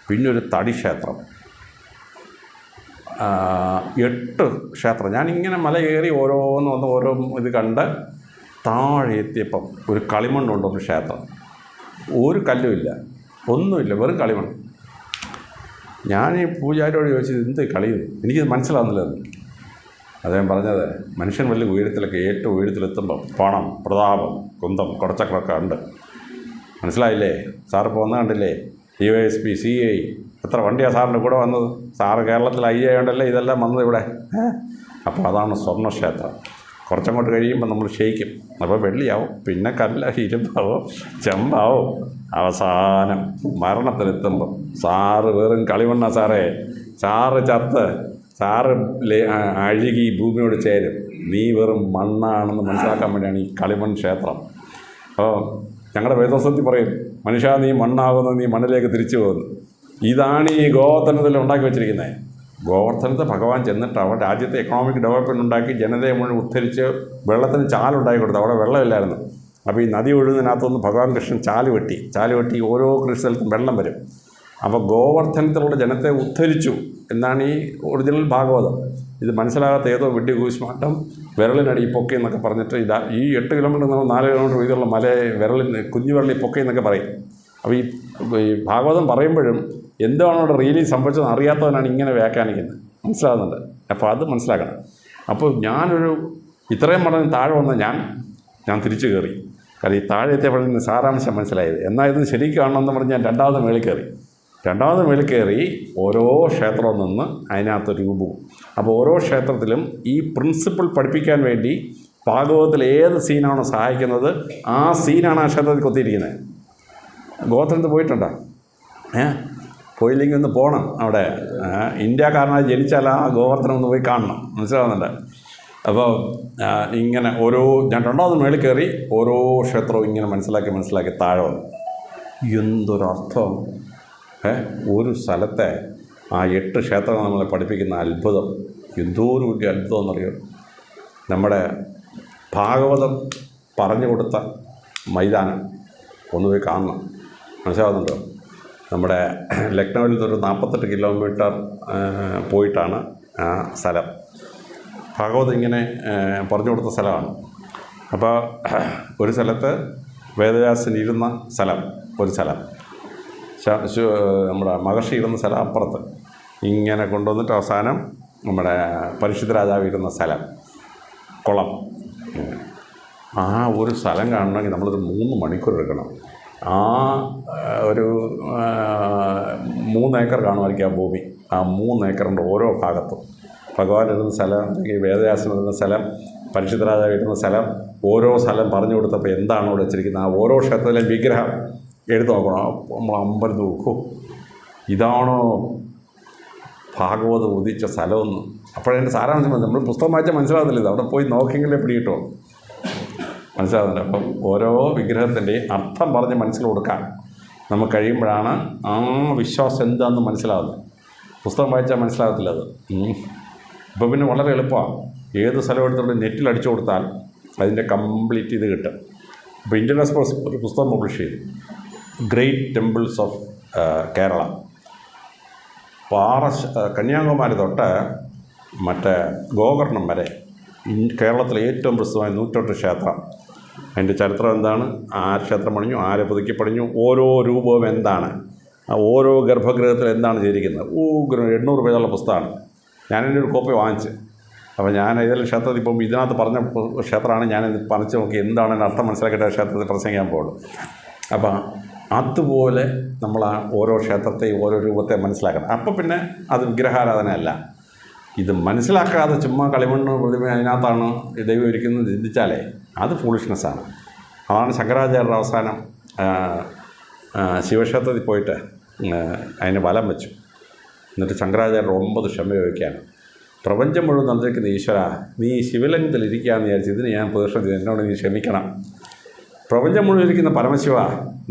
പിന്നെ ഒരു തടി ക്ഷേത്രം, 8 ക്ഷേത്രം. ഞാനിങ്ങനെ മല കയറി ഓരോന്ന് വന്ന് ഓരോ ഇത് കണ്ട് താഴെ എത്തിയപ്പം ഒരു കളിമണ്ണുണ്ട്, ഒരു ക്ഷേത്രം. ഒരു കല്ലുമില്ല, ഒന്നുമില്ല, വെറും കളിമണ്ണ്. ഞാൻ ഈ പൂജാരിയോട് ചോദിച്ചത് എന്ത് കളിയും, എനിക്കിത് മനസ്സിലാവുന്നില്ലെന്ന്. അദ്ദേഹം പറഞ്ഞത്, മനുഷ്യൻ വലിയ ഉയരത്തിലൊക്കെ ഏറ്റവും ഉയരത്തിലെത്തുമ്പം പണം, പ്രതാപം, കുന്തം, കുടച്ചക്രമൊക്കെ ഉണ്ട്. മനസ്സിലായില്ലേ? സാറ് ഇപ്പോൾ വന്നത് കണ്ടില്ലേ? DYSP, CI, എത്ര വണ്ടിയാണ് സാറിൻ്റെ കൂടെ വന്നത്? സാറ് കേരളത്തിൽ IA ആയതുകൊണ്ടല്ലേ ഇതെല്ലാം വന്നത് ഇവിടെ. അപ്പോൾ അതാണ് സ്വർണ്ണക്ഷേത്രം. കുറച്ചങ്ങോട്ട് കഴിയുമ്പോൾ നമ്മൾ ക്ഷയിക്കും. അപ്പോൾ വെള്ളിയാവും, പിന്നെ ഇരുമ്പാവും, ചെമ്പാവും. അവസാനം മരണത്തിലെത്തുമ്പം സാറ് വെറും കളിമണ്ണ സാറേ. സാറ് ചത്ത്, സാറ് അഴുകി ഭൂമിയോട് ചേരും. നീ വെറും മണ്ണാണെന്ന് മനസ്സിലാക്കാൻ വേണ്ടിയാണ് ഈ കളിമൺ ക്ഷേത്രം. അപ്പോൾ ഞങ്ങളുടെ വേദോസത്തിൽ പറയും, മനുഷ്യ നീ മണ്ണാകുന്നു, നീ മണ്ണിലേക്ക് തിരിച്ചു പോകുന്നു. ഇതാണ് ഈ ഗോവർദ്ധനത്തിൽ ഉണ്ടാക്കി വെച്ചിരിക്കുന്നത്. ഗോവർദ്ധനത്തെ ഭഗവാൻ ചെന്നിട്ട് അവിടെ രാജ്യത്തെ എക്കണോമിക് ഡെവലപ്മെൻറ്റ് ഉണ്ടാക്കി ജനതയെ മുഴുവൻ ഉദ്ധരിച്ച് വെള്ളത്തിന് ചാലുണ്ടാക്കി കൊടുത്തു. അവിടെ വെള്ളമില്ലായിരുന്നു. അപ്പോൾ ഈ നദി ഒഴുകുന്നതിനകത്തുനിന്ന് ഭഗവാൻ കൃഷ്ണൻ ചാല് വെട്ടി ഓരോ കൃഷി സ്ഥലത്തും വെള്ളം വരും. അപ്പോൾ ഗോവർദ്ധനത്തിലൂടെ ജനത്തെ ഉദ്ധരിച്ചു എന്നാണ് ഈ ഒറിജിനൽ ഭാഗവതം. ഇത് മനസ്സിലാകാത്ത ഏതോ വെട്ടി കൂശ്മാട്ടം വിരലിനടി പൊക്കി എന്നൊക്കെ പറഞ്ഞിട്ട് ഈ 8 കിലോമീറ്റർ 4 കിലോമീറ്റർ വീതിയുള്ള മല കുഞ്ഞു വിരളി പൊക്കി എന്നൊക്കെ പറയും. അപ്പോൾ ഈ ഭാഗവതം പറയുമ്പോഴും എന്താണ് അവിടെ റിയലി സംഭവിച്ചതെന്ന് അറിയാത്തവനാണ് ഇങ്ങനെ വ്യാഖ്യാനിക്കുന്നത്. മനസ്സിലാകുന്നുണ്ട്? അപ്പോൾ അത് മനസ്സിലാക്കണം. അപ്പോൾ ഇത്രയും പറഞ്ഞ് താഴെ വന്ന ഞാൻ തിരിച്ചു കയറി. കാരണം ഈ താഴെ എത്തിയപ്പോഴാണ് സാരാംശം മനസ്സിലായത്. എന്നാൽ ഇത് ശരിക്കും കാണണമെന്ന് പറഞ്ഞ് ഞാൻ രണ്ടാമത് മേളിൽ കയറി ഓരോ ക്ഷേത്രവും നിന്ന് അതിനകത്ത് രൂപവും. അപ്പോൾ ഓരോ ക്ഷേത്രത്തിലും ഈ പ്രിൻസിപ്പിൾ പഠിപ്പിക്കാൻ വേണ്ടി ഭാഗവതത്തിൽ ഏത് സീനാണോ സഹായിക്കുന്നത് ആ സീനാണ് ആ ക്ഷേത്രത്തിൽ കൊത്തിയിരിക്കുന്നത്. ഗോത്രത്തിൽ പോയിട്ടുണ്ടോ? പോയില്ലെങ്കിൽ ഒന്ന് പോകണം. അവിടെ ഇന്ത്യക്കാരനായി ജനിച്ചാൽ ആ ഗോവർദ്ധനം ഒന്ന് പോയി കാണണം. മനസ്സിലാവുന്നുണ്ട്? അപ്പോൾ ഇങ്ങനെ ഞാൻ രണ്ടാമത് മേളിൽ കയറി ഓരോ ക്ഷേത്രവും ഇങ്ങനെ മനസ്സിലാക്കി താഴെ വന്നു. എന്തൊരർത്ഥം! ഒരു സ്ഥലത്തെ ആ 8 ക്ഷേത്രങ്ങൾ നമ്മളെ പഠിപ്പിക്കുന്ന അത്ഭുതം എന്തോരം വലിയ അത്ഭുതം എന്നറിയോ? നമ്മുടെ ഭാഗവതം പറഞ്ഞു കൊടുത്ത മൈതാനം ഒന്ന് പോയി കാണണം. മനസ്സിലാവുന്നുണ്ടോ? നമ്മുടെ ലക്നൗവിൽ നിന്നൊരു 48 കിലോമീറ്റർ പോയിട്ടാണ് ആ സ്ഥലം. ഭാഗവതം ഇങ്ങനെ പറഞ്ഞു കൊടുത്ത സ്ഥലമാണ്. അപ്പോൾ ഒരു സ്ഥലത്ത് വേദവ്യാസൻ ഇരുന്ന സ്ഥലം, ഒരു സ്ഥലം നമ്മുടെ മഹർഷി ഇരുന്ന സ്ഥലം അപ്പുറത്ത്, ഇങ്ങനെ കൊണ്ടുവന്നിട്ട് അവസാനം നമ്മുടെ പരിശുദ്ധ രാജാവ് ഇരുന്ന സ്ഥലം, കുളം. ആ ഒരു സ്ഥലം കാണണമെങ്കിൽ നമ്മളൊരു 3 മണിക്കൂർ എടുക്കണം. ആ ഒരു 3 ഏക്കർ കാണുമായിരിക്കും ആ ഭൂമി. ആ 3 ഏക്കറിൻ്റെ ഓരോ ഭാഗത്തും ഭഗവാൻ ഇരുന്ന സ്ഥലം, അല്ലെങ്കിൽ വേദവ്യാസൻ ഇരുന്ന സ്ഥലം, പരിശുദ്ധ രാജാവ് ഇരുന്ന സ്ഥലം, ഓരോ സ്ഥലം പറഞ്ഞു കൊടുത്തപ്പോൾ എന്താണ് അവിടെ വെച്ചിരിക്കുന്നത്, ആ ഓരോ ക്ഷേത്രത്തിലെ വിഗ്രഹം എടുത്ത് നോക്കണം. നമ്മൾ അമ്പലം നോക്കും, ഇതാണോ ഭാഗവതം ഉദിച്ച സ്ഥലമൊന്നും. അപ്പോഴതിൻ്റെ സാരാംശം നമ്മൾ പുസ്തകം വായിച്ചാൽ മനസ്സിലാകത്തില്ല. ഇത് അവിടെ പോയി നോക്കിയെങ്കിലേ പിടികിട്ടോ. മനസ്സിലാകുന്നില്ല? അപ്പം ഓരോ വിഗ്രഹത്തിൻ്റെയും അർത്ഥം പറഞ്ഞ് മനസ്സിൽ കൊടുക്കാൻ നമുക്ക് കഴിയുമ്പോഴാണ് ആ വിശ്വാസം എന്താണെന്ന് മനസ്സിലാകുന്നത്. പുസ്തകം വായിച്ചാൽ മനസ്സിലാകത്തില്ല അത്. ഇപ്പോൾ പിന്നെ വളരെ എളുപ്പമാണ്. ഏത് സ്ഥലം എടുത്തോണ്ട് നെറ്റിൽ അടിച്ചു കൊടുത്താൽ അതിൻ്റെ കംപ്ലീറ്റ് ഇത് കിട്ടും. ഇപ്പോൾ ഇന്ത്യൻ എക്സ്പ്രസ് ഒരു പുസ്തകം പബ്ലിഷ് ചെയ്തു, great temples of Kerala. Kanyakumari തൊട്ട് മറ്റേ ഗോകർണം വരെ കേരളത്തിലെ ഏറ്റവും പ്രസിദ്ധമായ 108 ക്ഷേത്രം. അതിൻ്റെ ചരിത്രം എന്താണ്, ആര് ക്ഷേത്രം പണിഞ്ഞു, ആരെ പുതുക്കി പണിഞ്ഞു, ഓരോ രൂപവും എന്താണ്, ഓരോ ഗർഭഗൃഹത്തിൽ എന്താണ് ചെയ്തിരിക്കുന്നത്. 800 പേജുള്ള പുസ്തകമാണ്. ഞാനെൻ്റെ ഒരു കോപ്പി വാങ്ങിച്ച്. അപ്പോൾ ഞാൻ ഏതെങ്കിലും ക്ഷേത്രത്തിൽ ഇപ്പം ഇതിനകത്ത് പറഞ്ഞ ക്ഷേത്രമാണ് ഞാൻ പറിച്ച് നോക്കി എന്താണ് എൻ്റെ അർത്ഥം മനസ്സിലാക്കിയിട്ട് ക്ഷേത്രത്തിൽ പ്രസംഗിക്കാൻ പോകുള്ളൂ. അപ്പം അതുപോലെ നമ്മൾ ആ ഓരോ ക്ഷേത്രത്തെയും ഓരോ രൂപത്തെ മനസ്സിലാക്കണം. അപ്പം പിന്നെ അത് വിഗ്രഹാരാധനയല്ല. ഇത് മനസ്സിലാക്കാതെ ചുമ്മാ കളിമണ്ണ് പ്രതിമ അതിനകത്താണ് ദൈവം ഇരിക്കുന്നത് ചിന്തിച്ചാലേ അത് ഫൂളിഷ്നെസ്സാണ്. അതാണ് ശങ്കരാചാര്യരുടെ അവസാനം ശിവക്ഷേത്രത്തിൽ പോയിട്ട് അതിന് വലം വെച്ചു. എന്നിട്ട് ശങ്കരാചാര്യർ 9 ക്ഷമ ചോദിക്കുകയാണ്. പ്രപഞ്ചം മുഴുവൻ തന്നിരിക്കുന്ന ഈശ്വര, നീ ശിവലിംഗത്തിലിരിക്കുകയെന്ന് വിചാരിച്ച് ഇതിന് ഞാൻ പ്രദക്ഷിണം ചെയ്തു, എന്നോട് നീ ക്ഷമിക്കണം. പ്രപഞ്ചം മുഴുവൻ ഇരിക്കുന്ന പരമശിവ,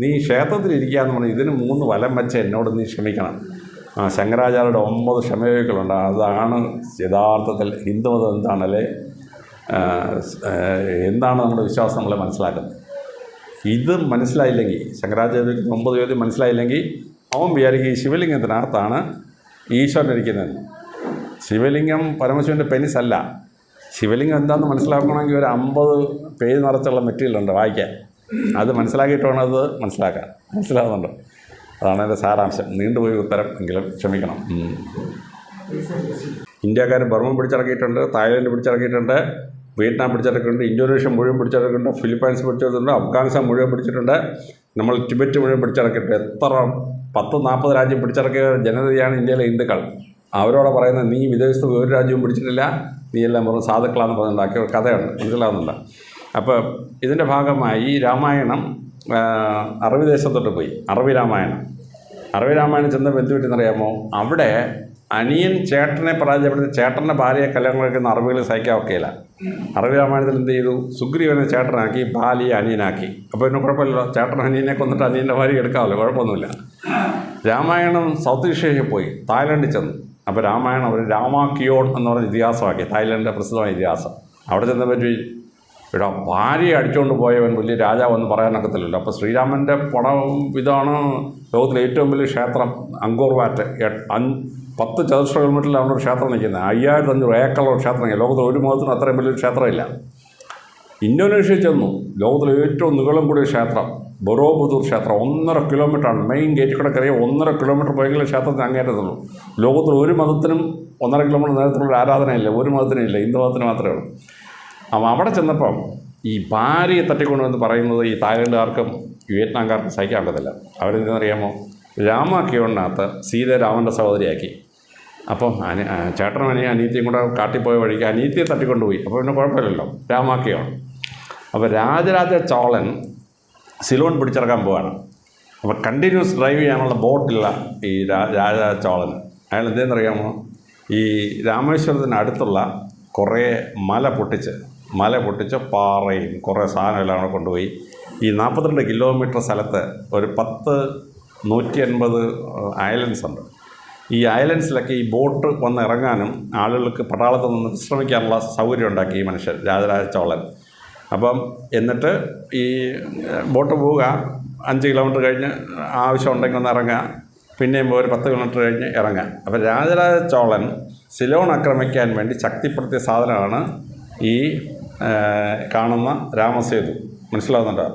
നീ ക്ഷേത്രത്തിലിരിക്കുകയെന്ന് പറഞ്ഞ് ഇതിന് 3 വലം വെച്ച് എന്നോട് നീ ക്ഷമിക്കണം. ശങ്കരാചാര്യരുടെ 9 ക്ഷമയോഗ്യങ്ങളുണ്ട്. അതാണ് യഥാർത്ഥത്തിൽ ഹിന്ദുമതം എന്താണല്ലേ, എന്താണ് നമ്മുടെ വിശ്വാസം നമ്മളെ മനസ്സിലാക്കുന്നത്. ഇത് മനസ്സിലായില്ലെങ്കിൽ, ശങ്കരാചാര്യർക്ക് 9 ചോദ്യം മനസ്സിലായില്ലെങ്കിൽ അവൻ വിചാരിക്കും ഈ ശിവലിംഗത്തിനകത്താണ് ഈശ്വരൻ ഇരിക്കുന്നത്. ശിവലിംഗം പരമശിവൻ്റെ പെനിസല്ല. ശിവലിംഗം എന്താണെന്ന് മനസ്സിലാക്കണമെങ്കിൽ ഒരു 50 പേജ് നിറച്ചുള്ള മെറ്റീരിയലുണ്ട് വായിക്കാൻ. അത് മനസ്സിലാക്കിയിട്ട് വേണം അത് മനസ്സിലാകുന്നുണ്ട്. അതാണ് എൻ്റെ സാരാംശം. നീണ്ടുപോയി ഉത്തരം എങ്കിലും ക്ഷമിക്കണം. ഇന്ത്യക്കാർ ബർമ്മ പിടിച്ചിറക്കിയിട്ടുണ്ട്, തായ്ലൻഡ് പിടിച്ചിറക്കിയിട്ടുണ്ട്, വിയറ്റ്നാം പിടിച്ചിറക്കിയിട്ടുണ്ട്, ഇന്തോനേഷ്യ മുഴുവൻ പിടിച്ചിറക്കിയിട്ടുണ്ട്, ഫിലിപ്പൈൻസ് പിടിച്ചിട്ടുണ്ട്, അഫ്ഗാനിസ്ഥാൻ മുഴുവൻ പിടിച്ചിട്ടുണ്ട്, നമ്മൾ ടിബറ്റ് മുഴുവൻ പിടിച്ചിറക്കിയിട്ടുണ്ട്. എത്ര 40-40 രാജ്യം പിടിച്ചിറക്കിയ ജനതയാണ് ഇന്ത്യയിലെ ഹിന്ദുക്കൾ. അവരോട് പറയുന്നത് നീ വിദേശത്ത് ഒരു രാജ്യവും പിടിച്ചിട്ടില്ല, നീ എല്ലാം വെറും സാധുക്കളാന്ന് പറഞ്ഞുണ്ടാക്കിയ ഒരു കഥയുണ്ട്. മനസ്സിലാകുന്നില്ല. അപ്പോൾ ഇതിൻ്റെ ഭാഗമായി രാമായണം അറബി ദേശത്തോട്ട് പോയി. അറബി രാമായണം ചെന്നപ്പോൾ എന്ത് പറ്റിയെന്നറിയാമോ? അവിടെ അനിയൻ ചേട്ടനെ പരാജയപ്പെടുത്തി ചേട്ടൻ്റെ ഭാര്യയെ കല്യാണം കഴിക്കുന്ന അറബികൾ സഹിക്കാൻ ഒക്കെയില്ല. അറബി രാമായണത്തിൽ എന്ത് ചെയ്തു? സുഗ്രീവനെ ചേട്ടനാക്കി, ബാലിയെ അനിയനാക്കി. അപ്പോൾ പിന്നെ കുഴപ്പമില്ലല്ലോ, ചേട്ടൻ അനിയനെ കൊന്നിട്ട് അനിയൻ്റെ ഭാര്യ എടുക്കാമല്ലോ, കുഴപ്പമൊന്നുമില്ല. രാമായണം സൗത്ത് ഏഷ്യയിൽ പോയി, തായ്ലൻഡിൽ ചെന്നു. അപ്പോൾ രാമായണം അവർ രാമാക്കിയോൺ എന്ന് പറഞ്ഞ ഇതിഹാസമാക്കി, തായ്ലൻഡിൻ്റെ പ്രസിദ്ധമായ ഇതിഹാസം. അവിടെ ചെന്ന പറ്റി ഇവിടെ ഭാര്യയെ അടിച്ചുകൊണ്ട് പോയവൻ വലിയ രാജാവെന്ന് പറയാനൊക്കത്തില്ലല്ലോ. അപ്പോൾ ശ്രീരാമൻ്റെ പടം ഇതാണ് ലോകത്തിലെ ഏറ്റവും വലിയ ക്ഷേത്രം അങ്കോർ വാറ്റ്. 10 ചതുരശ്ര കിലോമീറ്ററിലാണ് ഒരു ക്ഷേത്രം നിൽക്കുന്നത്. 5500 ഏക്കറുള്ള ക്ഷേത്രം. ലോകത്തിൽ ഒരു മതത്തിനും അത്രയും വലിയൊരു ക്ഷേത്രമില്ല. ഇന്തോനേഷ്യയിൽ ചെന്നു, ലോകത്തിലെ ഏറ്റവും നീളം കൂടിയ ക്ഷേത്രം ബൊറോബുദൂർ ക്ഷേത്രം. 1.5 കിലോമീറ്ററാണ്. മെയിൻ ഗേറ്റിൽ കൂടെ കയറിയ 1.5 കിലോമീറ്റർ പോയെങ്കിലും ക്ഷേത്രത്തിന് അങ്ങേറ്റത്തുള്ളൂ. ലോകത്തിൽ ഒരു മതത്തിനും 1.5 കിലോമീറ്റർ നേരത്തിലുള്ള ആരാധനയില്ല, ഒരു മതത്തിനും ഇല്ല, ഹിന്ദു മതത്തിന് മാത്രമേ ഉള്ളൂ. അപ്പം അവിടെ ചെന്നപ്പം ഈ ഭാര്യയെ തട്ടിക്കൊണ്ടുവന്ന് പറയുന്നത് ഈ തായ്ലൻഡുകാർക്കും വിയറ്റ്നാംകാർക്കും സഹിക്കാൻ പറ്റത്തില്ല. അവരെന്തെന്നറിയാമോ? രാമാക്കിയോണിനകത്ത് സീത രാമൻ്റെ സഹോദരിയാക്കി. അപ്പം ചേട്ടനും അനിയത്തിയും കൂടെ കാട്ടിപ്പോയ വഴിക്ക് അനിയത്തിയെ തട്ടിക്കൊണ്ടുപോയി. അപ്പോൾ പിന്നെ കുഴപ്പമില്ലല്ലോ, രാമാക്കിയോൺ. അപ്പോൾ രാജരാജ ചോളൻ സിലോൺ പിടിച്ചിറക്കാൻ പോവാണ്. അപ്പോൾ കണ്ടിന്യൂസ് ഡ്രൈവ് ചെയ്യാനുള്ള ബോട്ടില്ല ഈ രാജരാജ ചോളന്. അയാൾ എന്തെന്നറിയാമോ? ഈ രാമേശ്വരത്തിന് അടുത്തുള്ള കുറേ മല പൊട്ടിച്ച് പാറയും കുറേ സാധനമെല്ലാം അവിടെ കൊണ്ടുപോയി ഈ 42 കിലോമീറ്റർ സ്ഥലത്ത് ഒരു 150 ഐലൻഡ്സ് ഉണ്ട്. ഈ ഐലൻഡ്സിലൊക്കെ ഈ ബോട്ട് വന്ന് ഇറങ്ങാനും ആളുകൾക്ക് പട്ടാളത്തിൽ നിന്ന് വിശ്രമിക്കാനുള്ള സൗകര്യം ഉണ്ടാക്കി ഈ മനുഷ്യൻ രാജരാജ ചോളൻ. അപ്പം എന്നിട്ട് ഈ ബോട്ട് പോവുക, 5 കിലോമീറ്റർ കഴിഞ്ഞ് ആവശ്യമുണ്ടെങ്കിൽ ഒന്ന് ഇറങ്ങുക, പിന്നെയും ഒരു 10 കിലോമീറ്റർ കഴിഞ്ഞ് ഇറങ്ങുക. അപ്പോൾ രാജരാജ ചോളൻ സിലോൺ ആക്രമിക്കാൻ വേണ്ടി ശക്തിപ്പെടുത്തിയ സാധനമാണ് ഈ കാണുന്ന രാമസേതു. മനസ്സിലാവുന്നുണ്ടോ?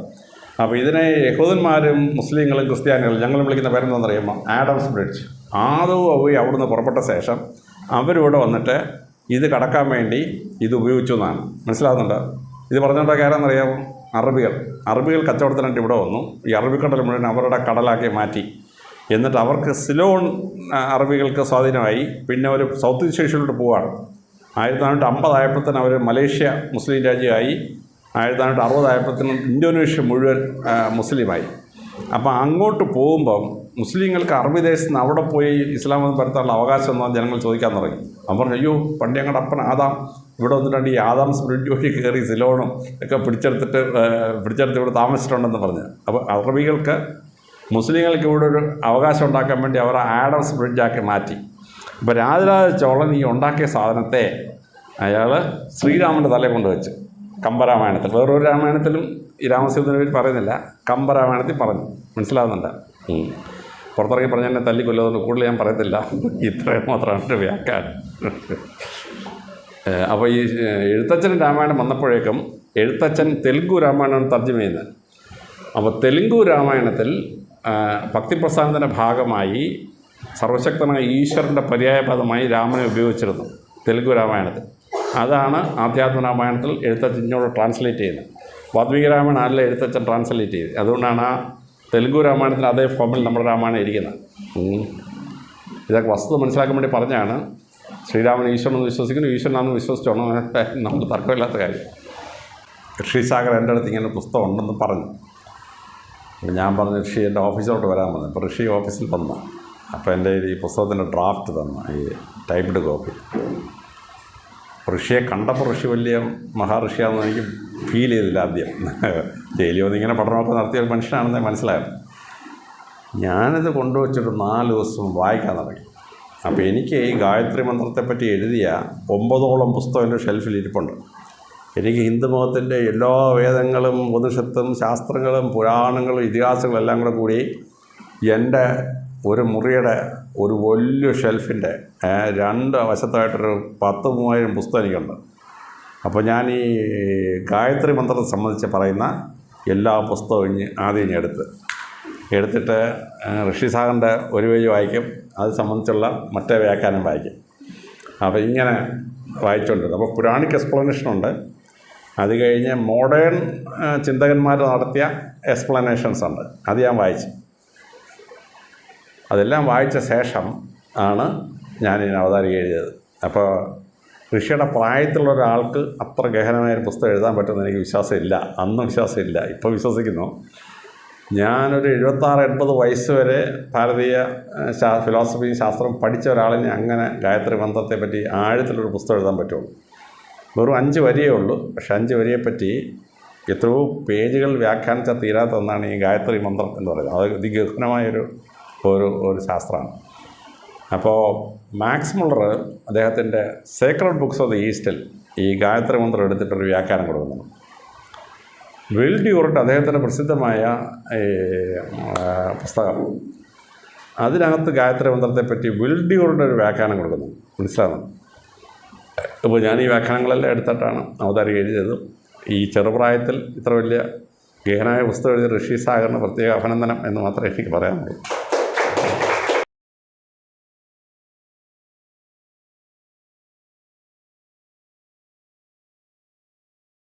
അപ്പോൾ ഇതിനെ യഹൂദന്മാരും മുസ്ലിങ്ങളും ക്രിസ്ത്യാനികളും ഞങ്ങൾ വിളിക്കുന്ന പേരെന്താണെന്ന് അറിയുമ്പോൾ ആഡംസ് ബ്രിഡ്ജ്. ആദവും അവയും അവിടുന്ന് പുറപ്പെട്ട ശേഷം അവരിവിടെ വന്നിട്ട് ഇത് കടക്കാൻ വേണ്ടി ഇത് ഉപയോഗിച്ചു എന്നാണ്. മനസ്സിലാവുന്നുണ്ടോ? ഇത് പറഞ്ഞുകൊണ്ടൊക്കെ ആരാന്നറിയാമോ? അറബികൾ കച്ചവടത്തിനായിട്ട് ഇവിടെ വന്നു. ഈ അറബിക്കടൽ മുഴുവൻ അവരുടെ കടലാക്കി മാറ്റി. എന്നിട്ട് അവർക്ക് സിലോൺ അറബികൾക്ക് സ്വാധീനമായി. പിന്നെ അവർ സൗത്ത് ഈസ്റ്റ് ഏഷ്യയിലോട്ട് പോവുകയാണ്. 1450 ആയപ്പോഴത്തേന് അവർ മലേഷ്യ മുസ്ലിം രാജ്യമായി. 1460 ആയപ്പോഴത്തേനും ഇന്തോനേഷ്യ മുഴുവൻ മുസ്ലിമായി. അപ്പോൾ അങ്ങോട്ട് പോകുമ്പം മുസ്ലിങ്ങൾക്ക് അറബി ദേശത്ത് നിന്ന് അവിടെ പോയി ഇസ്ലാം മതം പരത്താനുള്ള അവകാശം എന്നാണ് ജനങ്ങൾ ചോദിക്കാൻ തുടങ്ങി. അവൻ പറഞ്ഞു, അയ്യോ പണ്ട് ഞങ്ങളുടെ അപ്പൻ ആദാം ഇവിടെ വന്നിട്ടുണ്ട്, ഈ ആദാംസ് ബ്രിഡ്ജ് വഴി കയറി സിലോണും ഒക്കെ പിടിച്ചെടുത്ത് ഇവിടെ താമസിച്ചിട്ടുണ്ടെന്ന് പറഞ്ഞു. അപ്പോൾ അറബികൾക്ക് മുസ്ലിങ്ങൾക്ക് ഇവിടെ ഒരു അവകാശം ഉണ്ടാക്കാൻ വേണ്ടി അവർ ആഡംസ് ബ്രിഡ്ജാക്കി മാറ്റി. അപ്പോൾ രാജരാജ ചോളൻ ഈ ഉണ്ടാക്കിയ സാധനത്തെ അയാൾ ശ്രീരാമൻ്റെ തലയിൽ കൊണ്ടുവച്ച് കമ്പരാമായണത്തിൽ, വേറൊരു രാമായണത്തിലും ഈ രാമസേതുവിനെ പറ്റി പറയുന്നില്ല, കമ്പരാമായണത്തിൽ പറഞ്ഞു. മനസ്സിലാകുന്നുണ്ട്? പുറത്തിറങ്ങി പറഞ്ഞ എന്നെ തല്ലിക്കൊല്ലുന്നതുകൊണ്ട് കൂടുതൽ ഞാൻ പറയത്തില്ല, ഇത്രയും മാത്രമാണ് എൻ്റെ വ്യാഖ്യാനം. അപ്പോൾ ഈ എഴുത്തച്ഛൻ രാമായണം വന്നപ്പോഴേക്കും എഴുത്തച്ഛൻ തെലുങ്കു രാമായണമാണ് തർജ്ജമ ചെയ്യുന്നത്. അപ്പോൾ തെലുങ്കു രാമായണത്തിൽ ഭക്തിപ്രസ്ഥാനത്തിൻ്റെ ഭാഗമായി സർവശക്തനായ ഈശ്വരൻ്റെ പര്യായപദമായി രാമനെ ഉപയോഗിച്ചിരുന്നു തെലുങ്കു രാമായണത്തിൽ. അതാണ് ആധ്യാത്മ രാമായണത്തിൽ എഴുത്തച്ഛൻ ഇങ്ങോട്ട് ട്രാൻസ്ലേറ്റ് ചെയ്യുന്നത്. വാത്മീക രാമായണം അല്ല എഴുത്തച്ഛൻ ട്രാൻസ്ലേറ്റ് ചെയ്ത്. അതുകൊണ്ടാണ് ആ തെലുങ്കു രാമായണത്തിന് അതേ ഫോമിൽ നമ്മുടെ രാമായണം ഇരിക്കുന്നത്. ഇതൊക്കെ വസ്തുത മനസ്സിലാക്കാൻ വേണ്ടി പറഞ്ഞാണ്. ശ്രീരാമൻ ഈശ്വരനെന്ന് വിശ്വസിക്കുന്നു, ഈശ്വരനാണെന്ന് വിശ്വസിച്ചോണം, നമുക്ക് തർക്കമില്ലാത്ത കാര്യം. ഋഷിസാഗർ എൻ്റെ അടുത്ത് ഇങ്ങനെ പുസ്തകം ഉണ്ടെന്ന് പറഞ്ഞു. അപ്പോൾ ഞാൻ പറഞ്ഞു ഋഷി എൻ്റെ ഓഫീസിലോട്ട് വരാൻ പറഞ്ഞു. അപ്പോൾ ഋഷി ഓഫീസിൽ വന്നു. അപ്പോൾ എൻ്റെ ഈ പുസ്തകത്തിൻ്റെ ഡ്രാഫ്റ്റ് തന്നു, ഈ ടൈപ്പ്ഡ് കോപ്പി. ഋഷിയെ കണ്ടപ്പോൾ ഋഷി വലിയ മഹാഋഷിയാണെന്ന് എനിക്ക് ഫീൽ ചെയ്തില്ല ആദ്യം. ജയിലിൽ വന്ന് ഇങ്ങനെ പഠനമൊക്കെ നടത്തിയ ഒരു മനുഷ്യനാണെന്ന് മനസ്സിലായത്. ഞാനിത് കൊണ്ടുവച്ചിട്ട് 4 ദിവസം വായിക്കാൻ തുടങ്ങി. അപ്പോൾ എനിക്ക് ഈ ഗായത്രി മന്ത്രത്തെപ്പറ്റി എഴുതിയ 9ഓളം പുസ്തകം എൻ്റെ ഷെൽഫിൽ ഇരിപ്പുണ്ട്. എനിക്ക് ഹിന്ദുമതത്തിൻ്റെ എല്ലാ വേദങ്ങളും ഉപനിഷത്തും ശാസ്ത്രങ്ങളും പുരാണങ്ങളും ഇതിഹാസങ്ങളും എല്ലാം കൂടി എൻ്റെ ഒരു മുറിയുടെ ഒരു വലിയ ഷെൽഫിൻ്റെ 2 വശത്തായിട്ടൊരു 10,000-3000 പുസ്തകം എനിക്കുണ്ട്. അപ്പോൾ ഞാൻ ഈ ഗായത്രി മന്ത്രത്തെ സംബന്ധിച്ച് പറയുന്ന എല്ലാ പുസ്തകവും ആദ്യം ഞാൻ എടുത്തിട്ട് ഋഷി സാഗറിൻ്റെ ഒരു പേജ് വായിക്കും, അത് സംബന്ധിച്ചുള്ള മറ്റേ വ്യാഖ്യാനം വായിക്കും. അപ്പോൾ ഇങ്ങനെ വായിച്ചുകൊണ്ടിരുന്നത്. അപ്പോൾ പുരാണിക് എക്സ്പ്ലനേഷനുണ്ട്, അത് കഴിഞ്ഞ് മോഡേൺ ചിന്തകന്മാർ നടത്തിയ എക്സ്പ്ലനേഷൻസ് ഉണ്ട്, അത് ഞാൻ വായിച്ചു. അതെല്ലാം വായിച്ച ശേഷം ആണ് ഞാനിതിന് അവതാരിക എഴുതിയത്. അപ്പോൾ ഋഷിയുടെ പ്രായത്തിലുള്ള ഒരാൾക്ക് അത്ര ഗഹനമായൊരു പുസ്തകം എഴുതാൻ പറ്റുമെന്ന് എനിക്ക് വിശ്വാസമില്ല. അന്ന് വിശ്വാസമില്ല, ഇപ്പോൾ വിശ്വസിക്കുന്നു. ഞാനൊരു 76-80 വയസ്സ് വരെ ഭാരതീയ ഫിലോസഫി ശാസ്ത്രം പഠിച്ച ഒരാളിനെ അങ്ങനെ ഗായത്രി മന്ത്രത്തെ പറ്റി ആഴത്തിലൊരു പുസ്തകം എഴുതാൻ പറ്റുള്ളൂ. വെറും 5 വരിയേ ഉള്ളൂ. പക്ഷെ 5 വരിയെപ്പറ്റി എത്രയോ പേജുകൾ വ്യാഖ്യാനിച്ചാൽ തീരാത്ത ഒന്നാണ് ഈ ഗായത്രി മന്ത്രം എന്ന് പറയുന്നത്. അത് അതിഗഹനമായൊരു ഒരു ശാസ്ത്രമാണ്. അപ്പോൾ മാക്സ് മുള്ളർ അദ്ദേഹത്തിൻ്റെ സേക്രഡ് ബുക്സ് ഓഫ് ദ ഈസ്റ്റിൽ ഈ ഗായത്രി മന്ത്രം എടുത്തിട്ടൊരു വ്യാഖ്യാനം കൊടുക്കുന്നുണ്ട്. വിൽ ഡ്യൂറന്റ് അദ്ദേഹത്തിൻ്റെ പ്രസിദ്ധമായ പുസ്തകം, അതിനകത്ത് ഗായത്രി മന്ത്രത്തെപ്പറ്റി വിൽ ഡ്യൂറന്റ് ഒരു വ്യാഖ്യാനം കൊടുക്കുന്നു, മനസ്സിലാകുന്നു. അപ്പോൾ ഞാൻ ഈ വ്യാഖ്യാനങ്ങളെല്ലാം എടുത്തിട്ടാണ് അവതാരിക എഴുതിയത്. ഈ ചെറുപ്രായത്തിൽ ഇത്ര വലിയ ഗഹനമായ പുസ്തകം എഴുതിയ ഋഷി സാഗറിന് പ്രത്യേക അഭിനന്ദനം എന്ന് മാത്രമേ എനിക്ക് പറയാനുള്ളൂ.